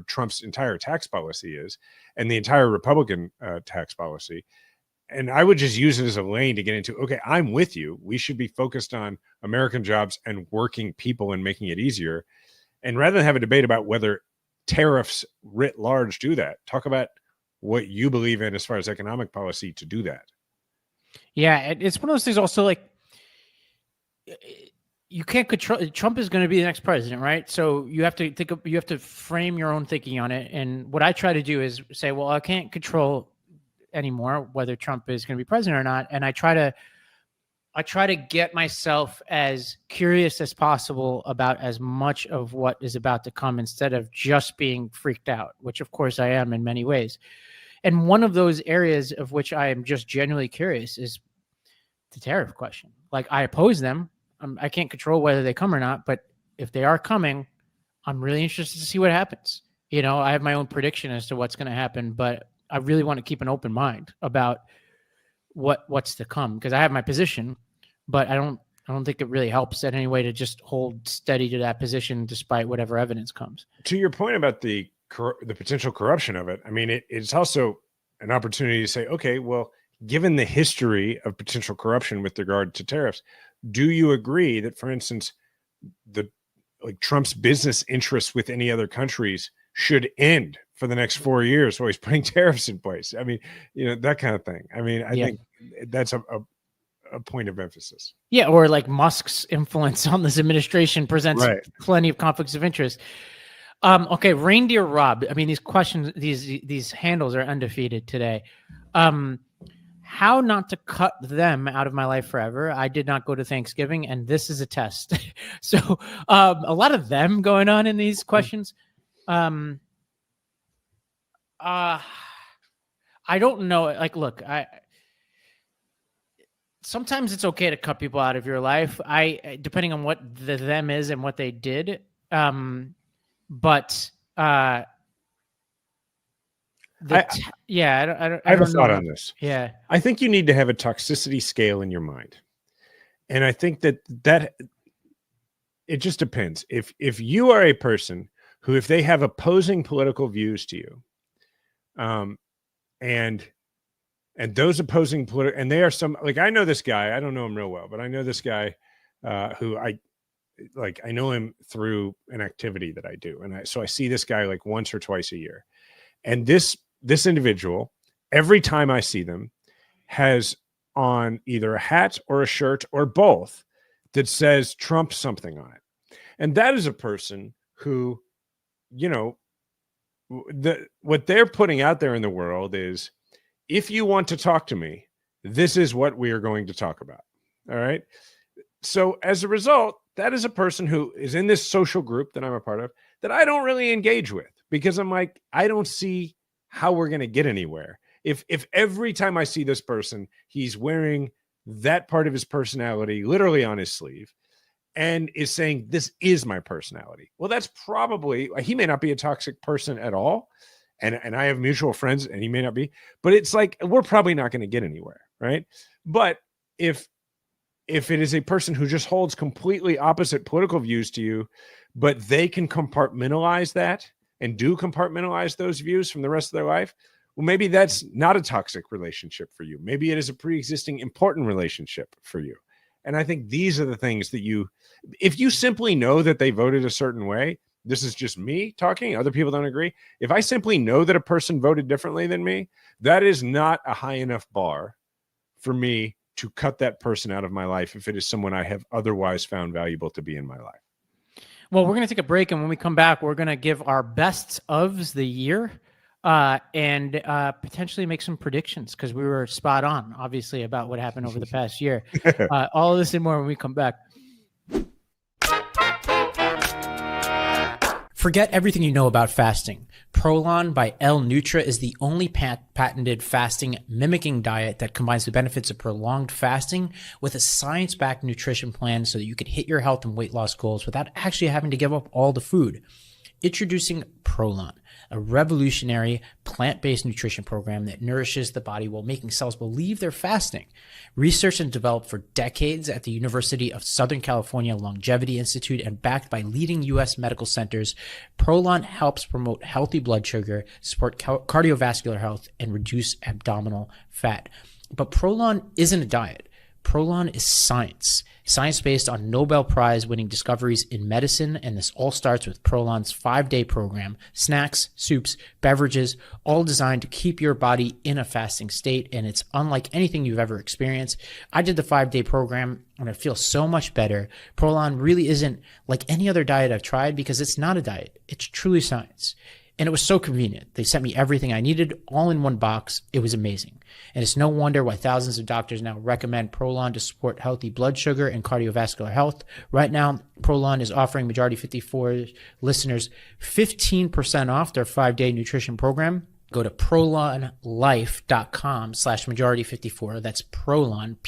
Trump's entire tax policy is, and the entire Republican tax policy. And I would just use it as a lane to get into, okay, I'm with you. We should be focused on American jobs and working people and making it easier. And rather than have a debate about whether tariffs writ large do that, talk about what you believe in as far as economic policy to do that. Yeah, it's one of those things also, like, you can't control. Trump is going to be the next president, right? So you have to frame your own thinking on it. And what I try to do is say, well, I can't control anymore whether Trump is going to be president or not. And I try to get myself as curious as possible about as much of what is about to come, instead of just being freaked out, which of course I am in many ways. And one of those areas of which I am just genuinely curious is the tariff question. Like, I oppose them. I can't control whether they come or not, but if they are coming, I'm really interested to see what happens. I have my own prediction as to what's going to happen, but I really want to keep an open mind about what's to come, because I have my position, but I don't think it really helps in any way to just hold steady to that position despite whatever evidence comes. To your point about the potential corruption of it, I mean, it's also an opportunity to say, okay, well, given the history of potential corruption with regard to tariffs, do you agree that, for instance, Trump's business interests with any other countries should end for the next 4 years while he's putting tariffs in place? I mean, that kind of thing. I mean, I think that's a point of emphasis. Yeah, or like Musk's influence on this administration presents plenty of conflicts of interest. Okay, Reindeer Rob. I mean, these questions, these handles are undefeated today. How not to cut them out of my life forever. I did not go to Thanksgiving, and this is a test. So a lot of them going on in these questions. I don't know. Like, look, sometimes it's okay to cut people out of your life. Depending on what the them is and what they did. But I have a thought on this. Yeah, I think you need to have a toxicity scale in your mind, and I think that it just depends. If you are a person who, if they have opposing political views to you, and those opposing and they are I know this guy. I don't know him real well, but I know this guy who I know him through an activity that I do, and so I see this guy like once or twice a year, and this individual, every time I see them, has on either a hat or a shirt or both that says Trump something on it. And that is a person who, what they're putting out there in the world is, if you want to talk to me, this is what we are going to talk about. All right. So as a result, that is a person who is in this social group that I'm a part of that I don't really engage with, because I'm like, I don't see how we're going to get anywhere. If every time I see this person, he's wearing that part of his personality literally on his sleeve and is saying, this is my personality. Well, that's probably, he may not be a toxic person at all. And I have mutual friends and he may not be, but it's like, we're probably not going to get anywhere. Right. But if it is a person who just holds completely opposite political views to you, but they can compartmentalize that and do compartmentalize those views from the rest of their life, well, maybe that's not a toxic relationship for you. Maybe it is a pre-existing important relationship for you. And I think these are the things that if you simply know that they voted a certain way, this is just me talking, other people don't agree. If I simply know that a person voted differently than me, that is not a high enough bar for me to cut that person out of my life if it is someone I have otherwise found valuable to be in my life. Well, we're going to take a break, and when we come back, we're going to give our bests of the year and potentially make some predictions, because we were spot on, obviously, about what happened over the past year. All of this and more when we come back. Forget everything you know about fasting. Prolon by L Nutra is the only patented fasting mimicking diet that combines the benefits of prolonged fasting with a science-backed nutrition plan so that you can hit your health and weight loss goals without actually having to give up all the food. Introducing Prolon, a revolutionary plant-based nutrition program that nourishes the body while making cells believe they're fasting. Researched and developed for decades at the University of Southern California Longevity Institute and backed by leading U.S. medical centers, Prolon helps promote healthy blood sugar, support cardiovascular health, and reduce abdominal fat. But Prolon isn't a diet. Prolon is science based on Nobel Prize winning discoveries in medicine, and this all starts with Prolon's 5-day program, snacks, soups, beverages, all designed to keep your body in a fasting state, and it's unlike anything you've ever experienced. I did the 5-day program, and I feel so much better. Prolon really isn't like any other diet I've tried because it's not a diet. It's truly science. And it was so convenient. They sent me everything I needed all in one box. It was amazing. And it's no wonder why thousands of doctors now recommend Prolon to support healthy blood sugar and cardiovascular health. Right now, Prolon is offering Majority 54 listeners 15% off their 5-day nutrition program. Go to prolonlife.com/majority54. That's Prolon,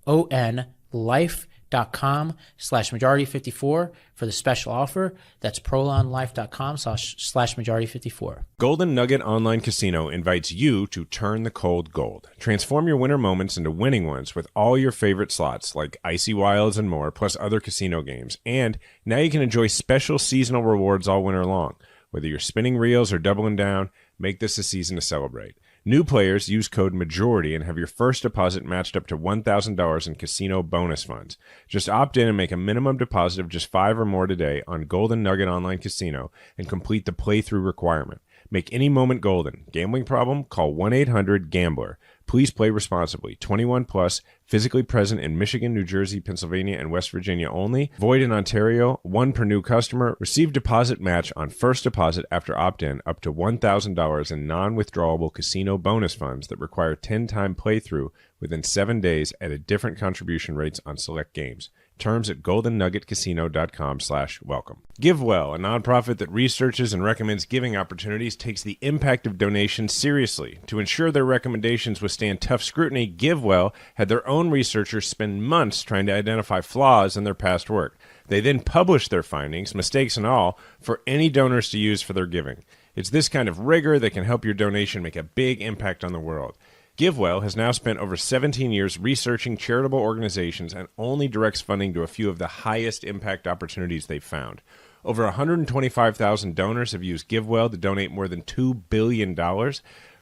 PROLON, life.com/majority54 for the special offer. That's prolonlife.com/majority54. Golden Nugget Online Casino invites you to turn the cold gold. Transform your winter moments into winning ones with all your favorite slots like Icy Wilds and more, plus other casino games. And now you can enjoy special seasonal rewards all winter long. Whether you're spinning reels or doubling down, make this a season to celebrate. New players use code MAJORITY and have your first deposit matched up to $1,000 in casino bonus funds. Just opt in and make a minimum deposit of just $5 or more today on Golden Nugget Online Casino and complete the playthrough requirement. Make any moment golden. Gambling problem? Call 1-800-GAMBLER. Please play responsibly. 21 plus, physically present in Michigan, New Jersey, Pennsylvania, and West Virginia only. Void in Ontario. 1 per new customer. Receive deposit match on first deposit after opt-in up to $1,000 in non-withdrawable casino bonus funds that require 10-time playthrough within 7 days at a different contribution rates on select games. Terms at goldennuggetcasino.com/welcome. GiveWell, a nonprofit that researches and recommends giving opportunities, takes the impact of donations seriously. To ensure their recommendations withstand tough scrutiny, GiveWell had their own researchers spend months trying to identify flaws in their past work. They then publish their findings, mistakes and all, for any donors to use for their giving. It's this kind of rigor that can help your donation make a big impact on the world. GiveWell has now spent over 17 years researching charitable organizations and only directs funding to a few of the highest impact opportunities they've found. Over 125,000 donors have used GiveWell to donate more than $2 billion.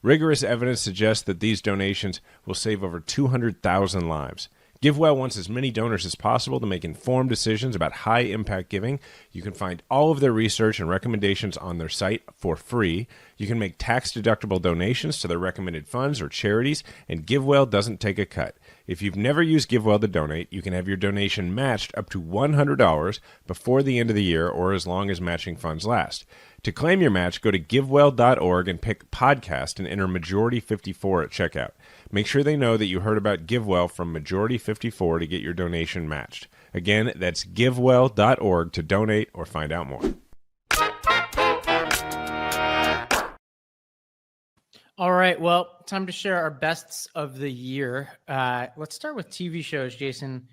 Rigorous evidence suggests that these donations will save over 200,000 lives. GiveWell wants as many donors as possible to make informed decisions about high-impact giving. You can find all of their research and recommendations on their site for free. You can make tax-deductible donations to their recommended funds or charities, and GiveWell doesn't take a cut. If you've never used GiveWell to donate, you can have your donation matched up to $100 before the end of the year or as long as matching funds last. To claim your match, go to givewell.org and pick podcast and enter Majority 54 at checkout. Make sure they know that you heard about GiveWell from Majority 54 to get your donation matched. Again, that's givewell.org to donate or find out more. All right, well, time to share our bests of the year. Let's start with TV shows, Jason.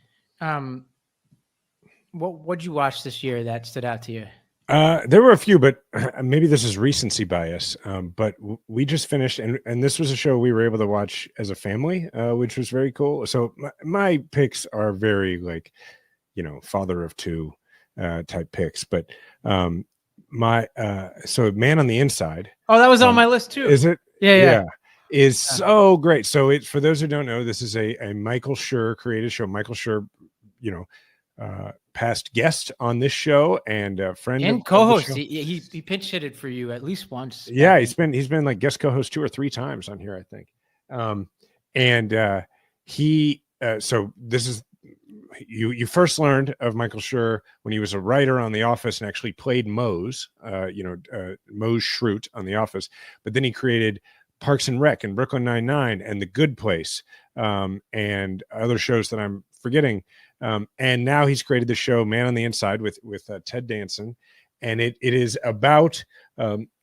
What'd you watch this year that stood out to you? There were a few, but maybe this is recency bias. But we just finished, and this was a show we were able to watch as a family, which was very cool. So my picks are very father of two type picks. But so Man on the Inside. Oh, that was on my list too. Is it? Yeah. Is so great. So for those who don't know, this is a Michael Schur created show. Michael Schur, past guest on this show and a friend and co-host. He pinch hitted for you at least once. Yeah, he's been like guest co-host 2 or 3 times on here, I think. So this is you first learned of Michael Schur when he was a writer on The Office and actually played Mose, Mose Schrute on The Office. But then he created Parks and Rec and Brooklyn Nine-Nine and The Good Place, and other shows that I'm forgetting. And now he's created the show Man on the Inside with Ted Danson. and it is about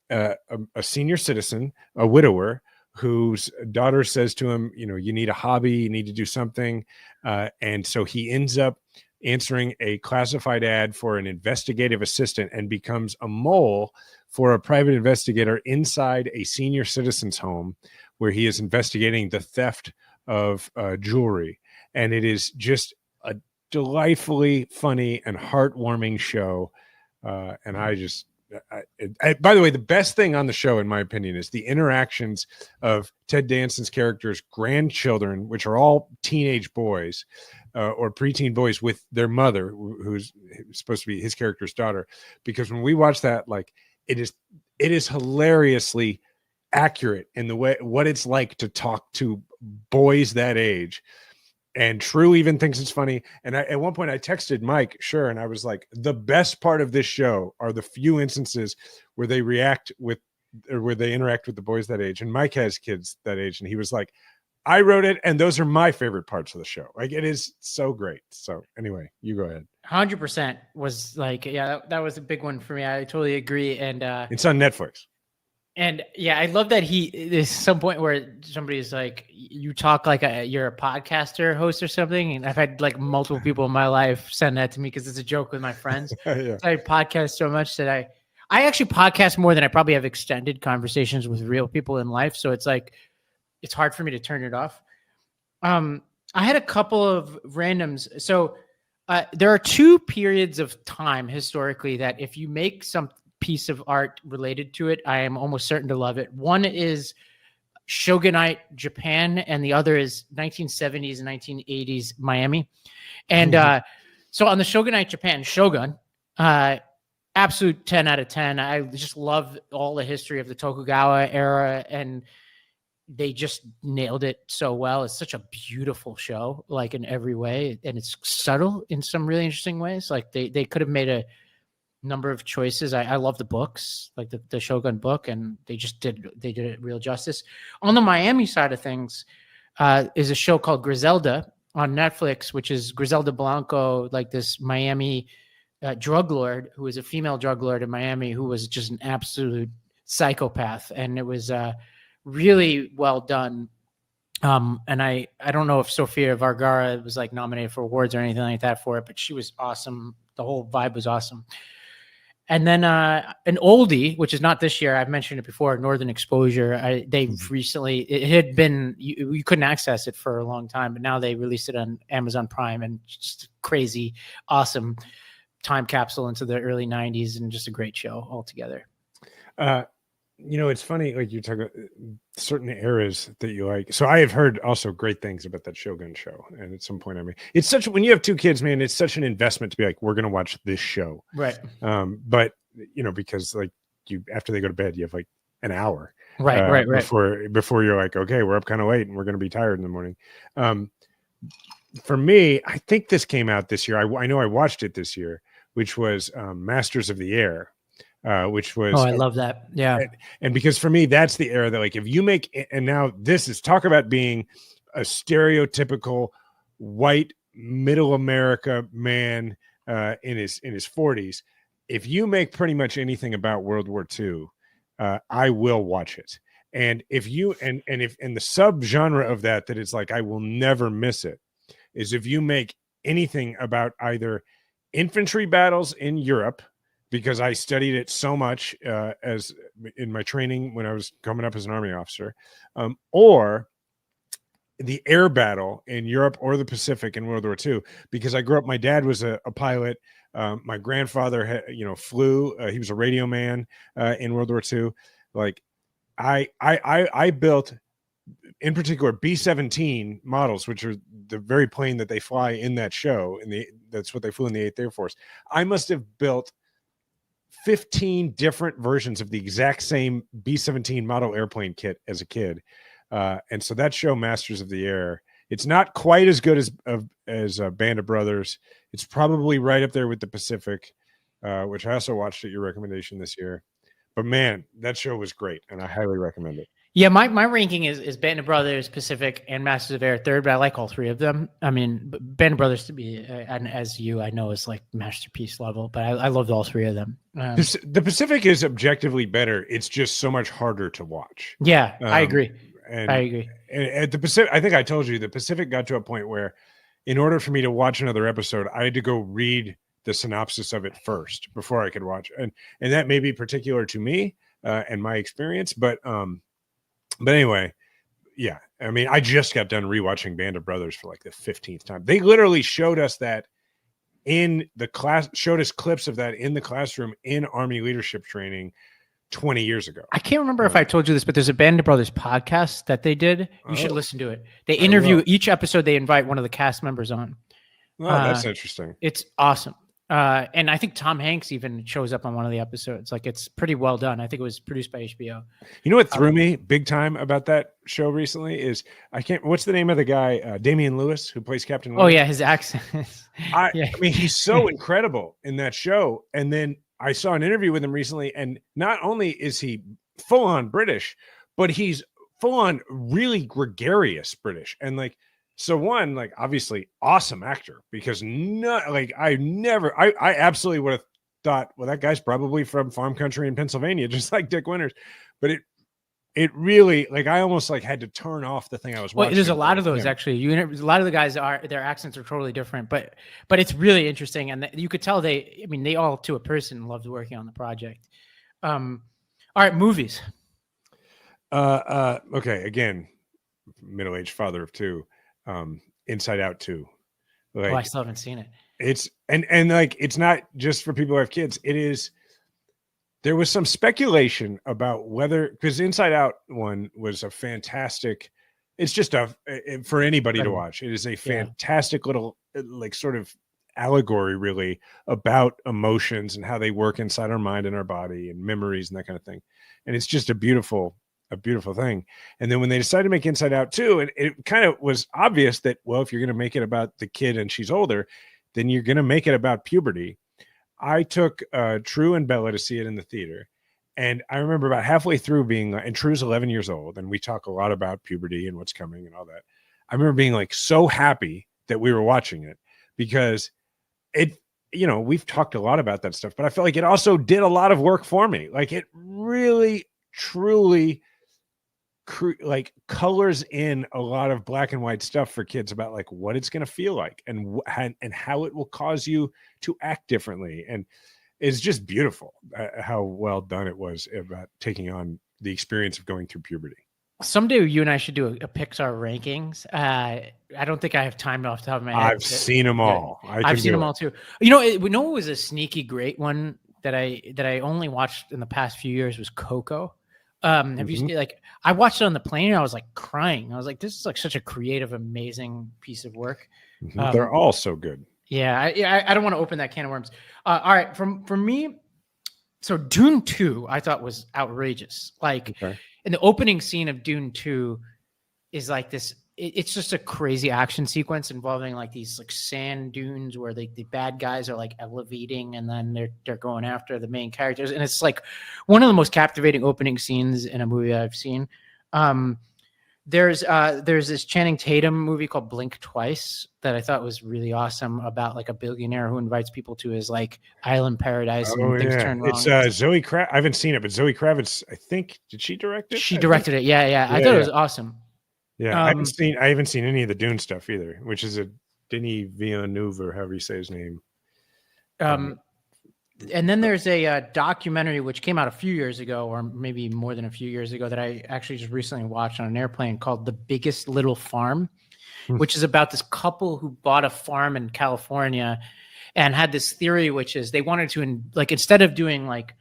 a senior citizen, a widower, whose daughter says to him, you know, you need a hobby, you need to do something. And so he ends up answering a classified ad for an investigative assistant and becomes a mole for a private investigator inside a senior citizen's home where he is investigating the theft of jewelry. And it is just a delightfully funny and heartwarming show. And by the way, the best thing on the show, in my opinion, is the interactions of Ted Danson's character's grandchildren, which are all teenage boys or preteen boys, with their mother, who's supposed to be his character's daughter. Because when we watch that, like, it is hilariously accurate in the way what it's like to talk to boys that age. And True even thinks it's funny. And at one point I texted Mike, sure, and I was like, the best part of this show are the few instances where they interact with the boys that age. And Mike has kids that age, and he was like, I wrote it, and those are my favorite parts of the show. Like, it is so great. So anyway, you go ahead. 100% was like, yeah, that was a big one for me. I totally agree. And it's on Netflix. And yeah, I love that there's some point where somebody's like, you talk like you're a podcaster host or something. And I've had like multiple people in my life send that to me because it's a joke with my friends. Yeah. I podcast so much that I actually podcast more than I probably have extended conversations with real people in life. So it's like, it's hard for me to turn it off. I had a couple of randoms. So there are two periods of time historically that if you make some piece of art related to it, I am almost certain to love it. One is Shogunite Japan, and the other is 1970s and 1980s Miami. And so on the Shogunite Japan, Shogun, absolute 10 out of 10. I just love all the history of the Tokugawa era, and they just nailed it so well. It's such a beautiful show, like in every way, and it's subtle in some really interesting ways. Like they could have made a number of choices. I love the books, like the Shogun book, and they did it real justice. On the Miami side of things, is a show called Griselda on Netflix, which is Griselda Blanco, like this Miami drug lord who is a female drug lord in Miami who was just an absolute psychopath, and it was really well done. And I don't know if Sofia Vergara was like nominated for awards or anything like that for it, but she was awesome. The whole vibe was awesome. And then an oldie, which is not this year, I've mentioned it before, Northern Exposure. They recently, it had been, you couldn't access it for a long time, but now they released it on Amazon Prime, and just crazy, awesome time capsule into the early 90s, and just a great show altogether. You know, it's funny, like you talk about certain eras that you like. So I have heard also great things about that Shogun show. And at some point, I mean, it's such, when you have two kids, man, it's such an investment to be like, we're going to watch this show. Right. But, you know, because like after they go to bed, you have like an hour. Right. Before you're like, okay, we're up kind of late and we're going to be tired in the morning. For me, I think this came out this year. I know I watched it this year, which was Masters of the Air. Which was, I love that. Yeah. And because for me, that's the era that, like, if you make, and now this is, talk about being a stereotypical white middle America man in his 40s. If you make pretty much anything about World War II, I will watch it. And if you, and the subgenre of that it's like, I will never miss it, is if you make anything about either infantry battles in Europe, because I studied it so much as in my training when I was coming up as an Army officer, or the air battle in Europe or the Pacific in World War II, because I grew up, my dad was a pilot. My grandfather flew. He was a radio man in World War II. Like I built, in particular, B-17 models, which are the very plane that they fly in that show. That's what they flew in the 8th Air Force. I must have built 15 different versions of the exact same B-17 model airplane kit as a kid. And so that show, Masters of the Air, it's not quite as good as Band of Brothers. It's probably right up there with the Pacific, which I also watched at your recommendation this year. But man, that show was great, and I highly recommend it. Yeah, my ranking is Band of Brothers, Pacific, and Masters of Air third, but I like all three of them. I mean, Band of Brothers to be, and as I know, is like masterpiece level, but I loved all three of them. The Pacific is objectively better. It's just so much harder to watch. Yeah, I agree. I agree. And at the Pacific, I think I told you the Pacific got to a point where, in order for me to watch another episode, I had to go read the synopsis of it first before I could watch, and that may be particular to me and my experience, but anyway, yeah. I mean, I just got done rewatching Band of Brothers for like the 15th time. They literally showed us that in the class, showed us clips of that in the classroom in Army leadership training 20 years ago. I can't remember if I told you this, but there's a Band of Brothers podcast that they did. You should listen to it. They interview each episode. They invite one of the cast members on. Oh, that's interesting. It's awesome. And I think Tom Hanks even shows up on one of the episodes. Like, it's pretty well done. I think it was produced by HBO. You know what threw me big time about that show recently is what's the name of the guy? Damian Lewis, who plays Captain Williams. Oh yeah, his accent. I mean, he's so incredible in that show. And then I saw an interview with him recently, and not only is he full on British, but he's full on really gregarious British. And like, so one, like, obviously awesome actor, because I absolutely would have thought, well, that guy's probably from farm country in Pennsylvania, just like Dick Winters. But it really, like, I almost like had to turn off the thing I was watching. Well, there's a lot of those actually. A lot of the guys their accents are totally different, but it's really interesting, and you could tell they all to a person loved working on the project. All right, movies. Okay, again, middle-aged father of two. Inside Out 2. Like, I still haven't seen it. It's and like, it's not just for people who have kids. It is. There was some speculation about whether, because Inside Out 1 was a fantastic. It's just for anybody to watch. It is a fantastic little, like, sort of allegory, really, about emotions and how they work inside our mind and our body and memories and that kind of thing. And it's just a beautiful thing. And then when they decided to make Inside Out 2, and it kind of was obvious that, well, if you're going to make it about the kid and she's older, then you're going to make it about puberty. I took True and Bella to see it in the theater. And I remember about halfway through being, and True's 11 years old, and we talk a lot about puberty and what's coming and all that. I remember being like so happy that we were watching it, because it, we've talked a lot about that stuff, but I felt like it also did a lot of work for me. Like, it really, truly, like, colors in a lot of black and white stuff for kids about like what it's going to feel like and how it will cause you to act differently. And it's just beautiful how well done it was about taking on the experience of going through puberty. Someday you and I should do a Pixar rankings. I don't think I have time off the top of my head. I've seen them all. I've seen them all too. It was a sneaky great one that I only watched in the past few years was Coco. Have you seen, like, I watched it on the plane and I was like crying. I was like, this is like such a creative, amazing piece of work. They're all so good. Yeah. I don't want to open that can of worms. All right. For me, so Dune 2, I thought was outrageous. Like, in the opening scene of Dune 2 is like this, it's just a crazy action sequence involving like these like sand dunes where the bad guys are like elevating and then they're going after the main characters. And it's like one of the most captivating opening scenes in a movie I've seen. There's this Channing Tatum movie called Blink Twice that I thought was really awesome, about like a billionaire who invites people to his like island paradise. Oh, and things yeah. turn wrong. It's Zoe Kravitz. I haven't seen it, but Zoe Kravitz, I think, did she direct it? She directed it. Yeah. I thought it was awesome. Yeah, I haven't seen any of the Dune stuff either, which is a Denis Villeneuve, or however you say his name. And then there's a documentary which came out a few years ago, or maybe more than a few years ago, that I actually just recently watched on an airplane, called The Biggest Little Farm, which is about this couple who bought a farm in California and had this theory, which is they wanted to, like, instead of doing like,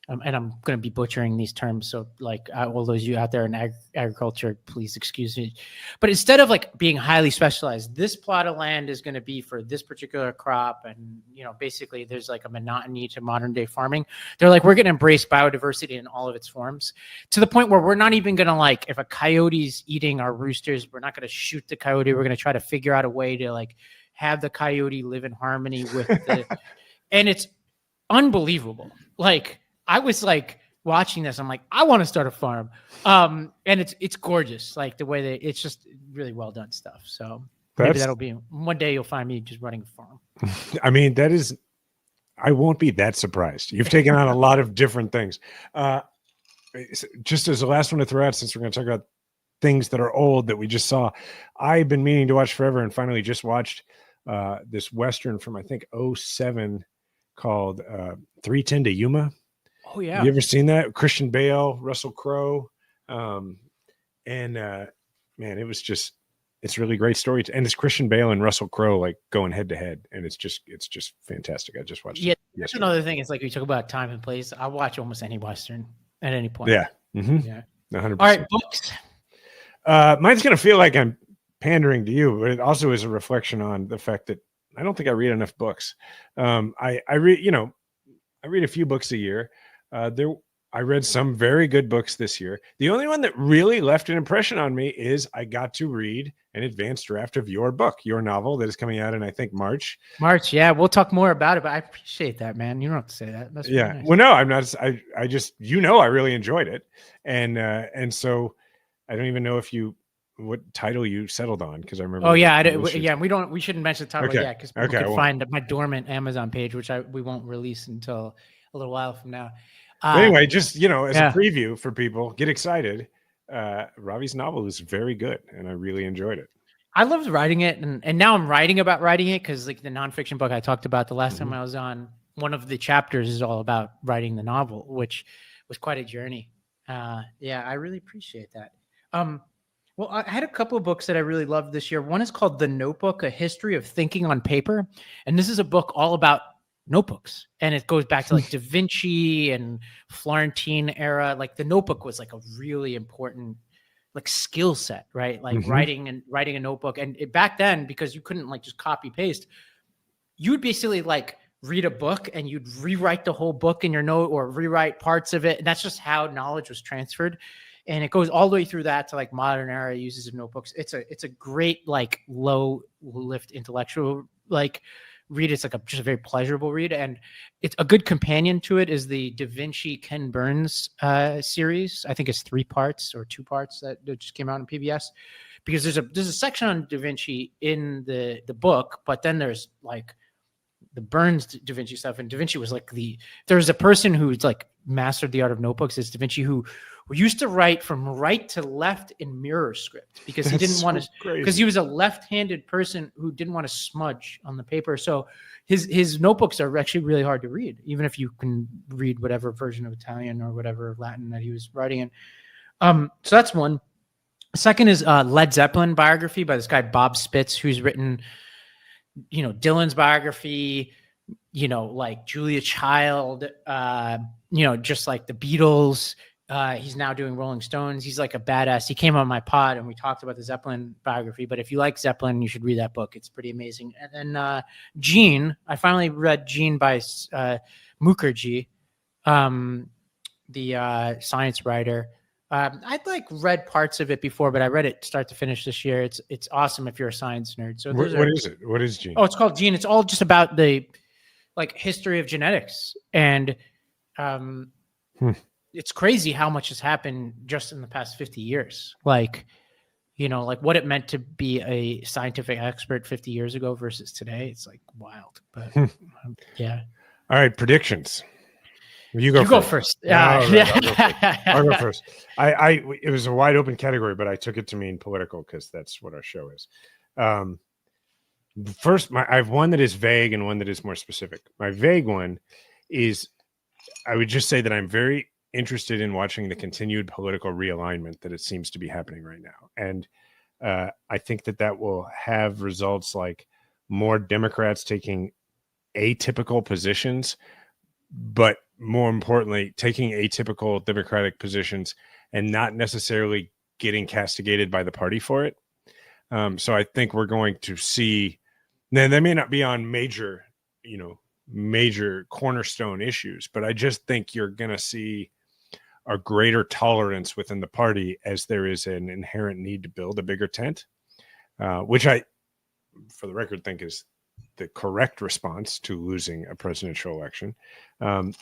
and I'm going to be butchering these terms, so like all those you out there in agriculture, please excuse me. But instead of like being highly specialized, this plot of land is going to be for this particular crop, and basically there's like a monotony to modern day farming. They're like, we're going to embrace biodiversity in all of its forms, to the point where we're not even going to, like, if a coyote's eating our roosters, we're not going to shoot the coyote. We're going to try to figure out a way to like have the coyote live in harmony with the, and it's unbelievable. Like, I was like watching this, I'm like, I want to start a farm. And it's gorgeous, like the way it's just really well done stuff. So maybe that'll be one day you'll find me just running a farm. I mean, I won't be that surprised. You've taken on a lot of different things. Just as the last one to throw out, since we're going to talk about things that are old that we just saw, I've been meaning to watch forever and finally just watched this Western from, I think, 2007 called 3:10 to Yuma. Oh, yeah. You ever seen that? Christian Bale, Russell Crowe. Man, it's really great story. And it's Christian Bale and Russell Crowe like going head to head. And it's just fantastic. I just watched it. That's another thing. It's like we talk about time and place. I watch almost any Western at any point. Yeah. Yeah. 100%. All right, books. Mine's going to feel like I'm pandering to you, but it also is a reflection on the fact that I don't think I read enough books. I read a few books a year. I read some very good books this year. The only one that really left an impression on me is I got to read an advanced draft of your novel that is coming out in, I think, March. Yeah. We'll talk more about it, but I appreciate that, man. You don't have to say that. That's yeah. Nice. Well, no, I'm not. I just, I really enjoyed it. And so I don't even know what title you settled on, because I remember. Oh yeah, we shouldn't mention the title yet, because people can find my dormant Amazon page, which we won't release until a little while from now. Anyway, just as a preview for people, get excited. Ravi's novel is very good, and I really enjoyed it. I loved writing it, and now I'm writing about writing it, because like the nonfiction book I talked about the last time I was on, one of the chapters is all about writing the novel, which was quite a journey. I really appreciate that. Well, I had a couple of books that I really loved this year. One is called The Notebook, A History of Thinking on Paper. And this is a book all about notebooks. And it goes back to like Da Vinci and Florentine era. Like the notebook was like a really important like skill set, right? Like writing a notebook. And back then, because you couldn't like just copy paste, you would basically like read a book and you'd rewrite the whole book in your note or rewrite parts of it. And that's just how knowledge was transferred. And it goes all the way through that to like modern era uses of notebooks. It's a great like low lift intellectual like read. It's like just a very pleasurable read, and it's a good companion to it is the Da Vinci Ken Burns series. I think it's 3 parts or 2 parts that just came out on PBS, because there's a section on Da Vinci in the book, but then there's like the Burns Da Vinci stuff. And Da Vinci was like there's a person who's like mastered the art of notebooks. It's Da Vinci who used to write from right to left in mirror script, because he didn't want to, because he was a left-handed person who didn't want to smudge on the paper. So his notebooks are actually really hard to read, even if you can read whatever version of Italian or whatever Latin that he was writing in. So that's one. Second is Led Zeppelin biography by this guy, Bob Spitz, who's written, Dylan's biography, like Julia Child, just like the Beatles. He's now doing Rolling Stones. He's like a badass. He came on my pod and we talked about the Zeppelin biography, but if you like Zeppelin, you should read that book. It's pretty amazing. And then Gene, I finally read Gene by Mukherjee, the science writer. I'd like read parts of it before, but I read it start to finish this year. It's awesome if you're a science nerd. So what is it? What is Gene? Oh, it's called Gene. It's all just about the like history of genetics, and it's crazy how much has happened just in the past 50 years. Like, like what it meant to be a scientific expert 50 years ago versus today. It's like wild, but yeah. All right. Predictions. You go first. I'll go first. It was a wide open category, but I took it to mean political, because that's what our show is. First, I have one that is vague and one that is more specific. My vague one is, I would just say that I'm very interested in watching the continued political realignment that it seems to be happening right now. And I think that will have results like more Democrats taking atypical positions, but more importantly, taking atypical Democratic positions and not necessarily getting castigated by the party for it. So I think we're going to see, now they may not be on major cornerstone issues, but I just think you're going to see a greater tolerance within the party as there is an inherent need to build a bigger tent, which I, for the record, think is the correct response to losing a presidential election. And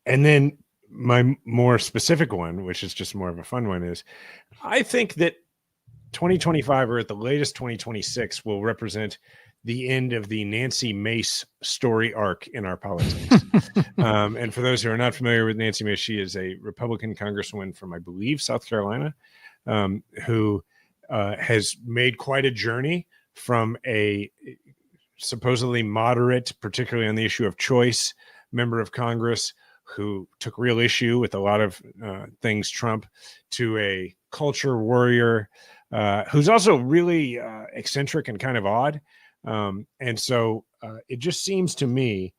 then my more specific one, which is just more of a fun one, is I think that 2025 or at the latest 2026 will represent the end of the Nancy Mace story arc in our politics. And for those who are not familiar with Nancy Mace, she is a Republican congresswoman from, I believe, South Carolina, who has made quite a journey from a supposedly moderate, particularly on the issue of choice, member of Congress who took real issue with a lot of things Trump, to a culture warrior who's also really eccentric and kind of odd. And so it just seems to me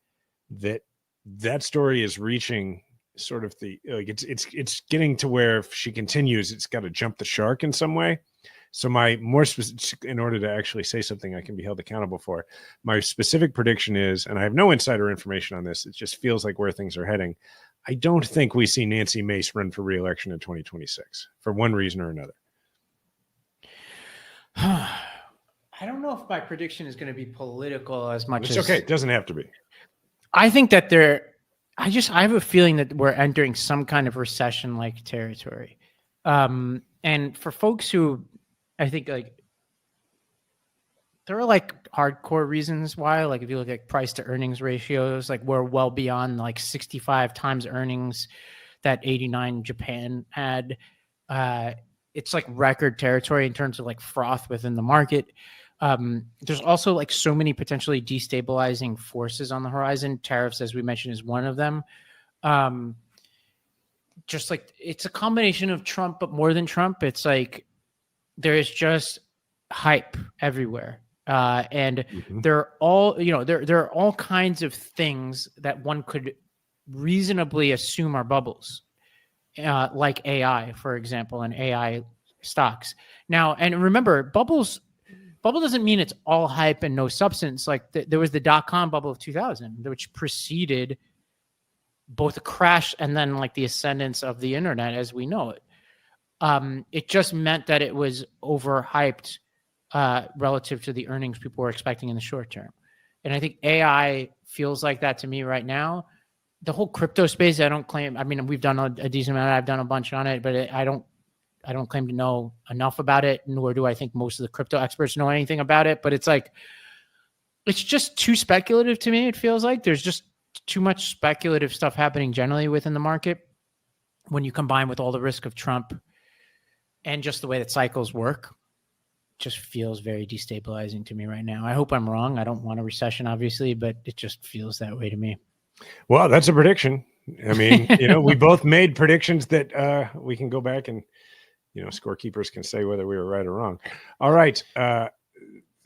that that story is reaching sort of the, like, it's getting to where if she continues, it's got to jump the shark in some way. So my more specific, in order to actually say something I can be held accountable for, my specific prediction is, and I have no insider information on this, it just feels like where things are heading. I don't think we see Nancy Mace run for re-election in 2026 for one reason or another. I don't know if my prediction is going to be political as much as... It's okay. It doesn't have to be. I think that I have a feeling that we're entering some kind of recession-like territory. And for folks who, I think, like, there are like hardcore reasons why, like if you look at price to earnings ratios, like we're well beyond like 65 times earnings that 89 Japan had. It's like record territory in terms of like froth within the market. There's also like so many potentially destabilizing forces on the horizon. Tariffs, as we mentioned, is one of them. Just like it's a combination of Trump, but more than Trump, it's like there is just hype everywhere. And they're all, there are all kinds of things that one could reasonably assume are bubbles, like AI, for example, and AI stocks. Now, and remember, bubble doesn't mean it's all hype and no substance. Like there was the dot-com bubble of 2000, which preceded both a crash and then like the ascendance of the internet as we know it. It just meant that it was overhyped relative to the earnings people were expecting in the short term. And I think AI feels like that to me right now. The whole crypto space, I don't claim, I mean, we've done a decent amount, I've done a bunch on it, but I don't claim to know enough about it, nor do I think most of the crypto experts know anything about it. But it's like, it's just too speculative to me. It feels like there's just too much speculative stuff happening generally within the market when you combine with all the risk of Trump and just the way that cycles work. Just feels very destabilizing to me right now. I hope I'm wrong. I don't want a recession, obviously, but it just feels that way to me. Well, that's a prediction. I mean, we both made predictions that we can go back and, scorekeepers can say whether we were right or wrong. All right.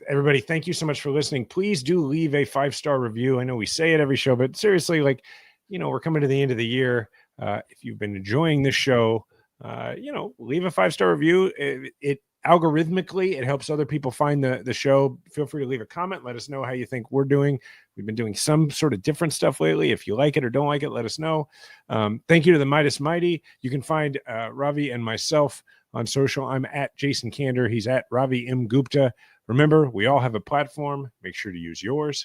Everybody, thank you so much for listening. Please do leave a 5-star review. I know we say it every show, but seriously, we're coming to the end of the year. If you've been enjoying this show, leave a 5-star review. It algorithmically, it helps other people find the show. Feel free to leave a comment. Let us know how you think we're doing. We've been doing some sort of different stuff lately. If you like it or don't like it, let us know. Thank you to the Meidas Mighty. You can find Ravi and myself on social. I'm at Jason Kander. He's at Ravi M. Gupta. Remember, we all have a platform. Make sure to use yours.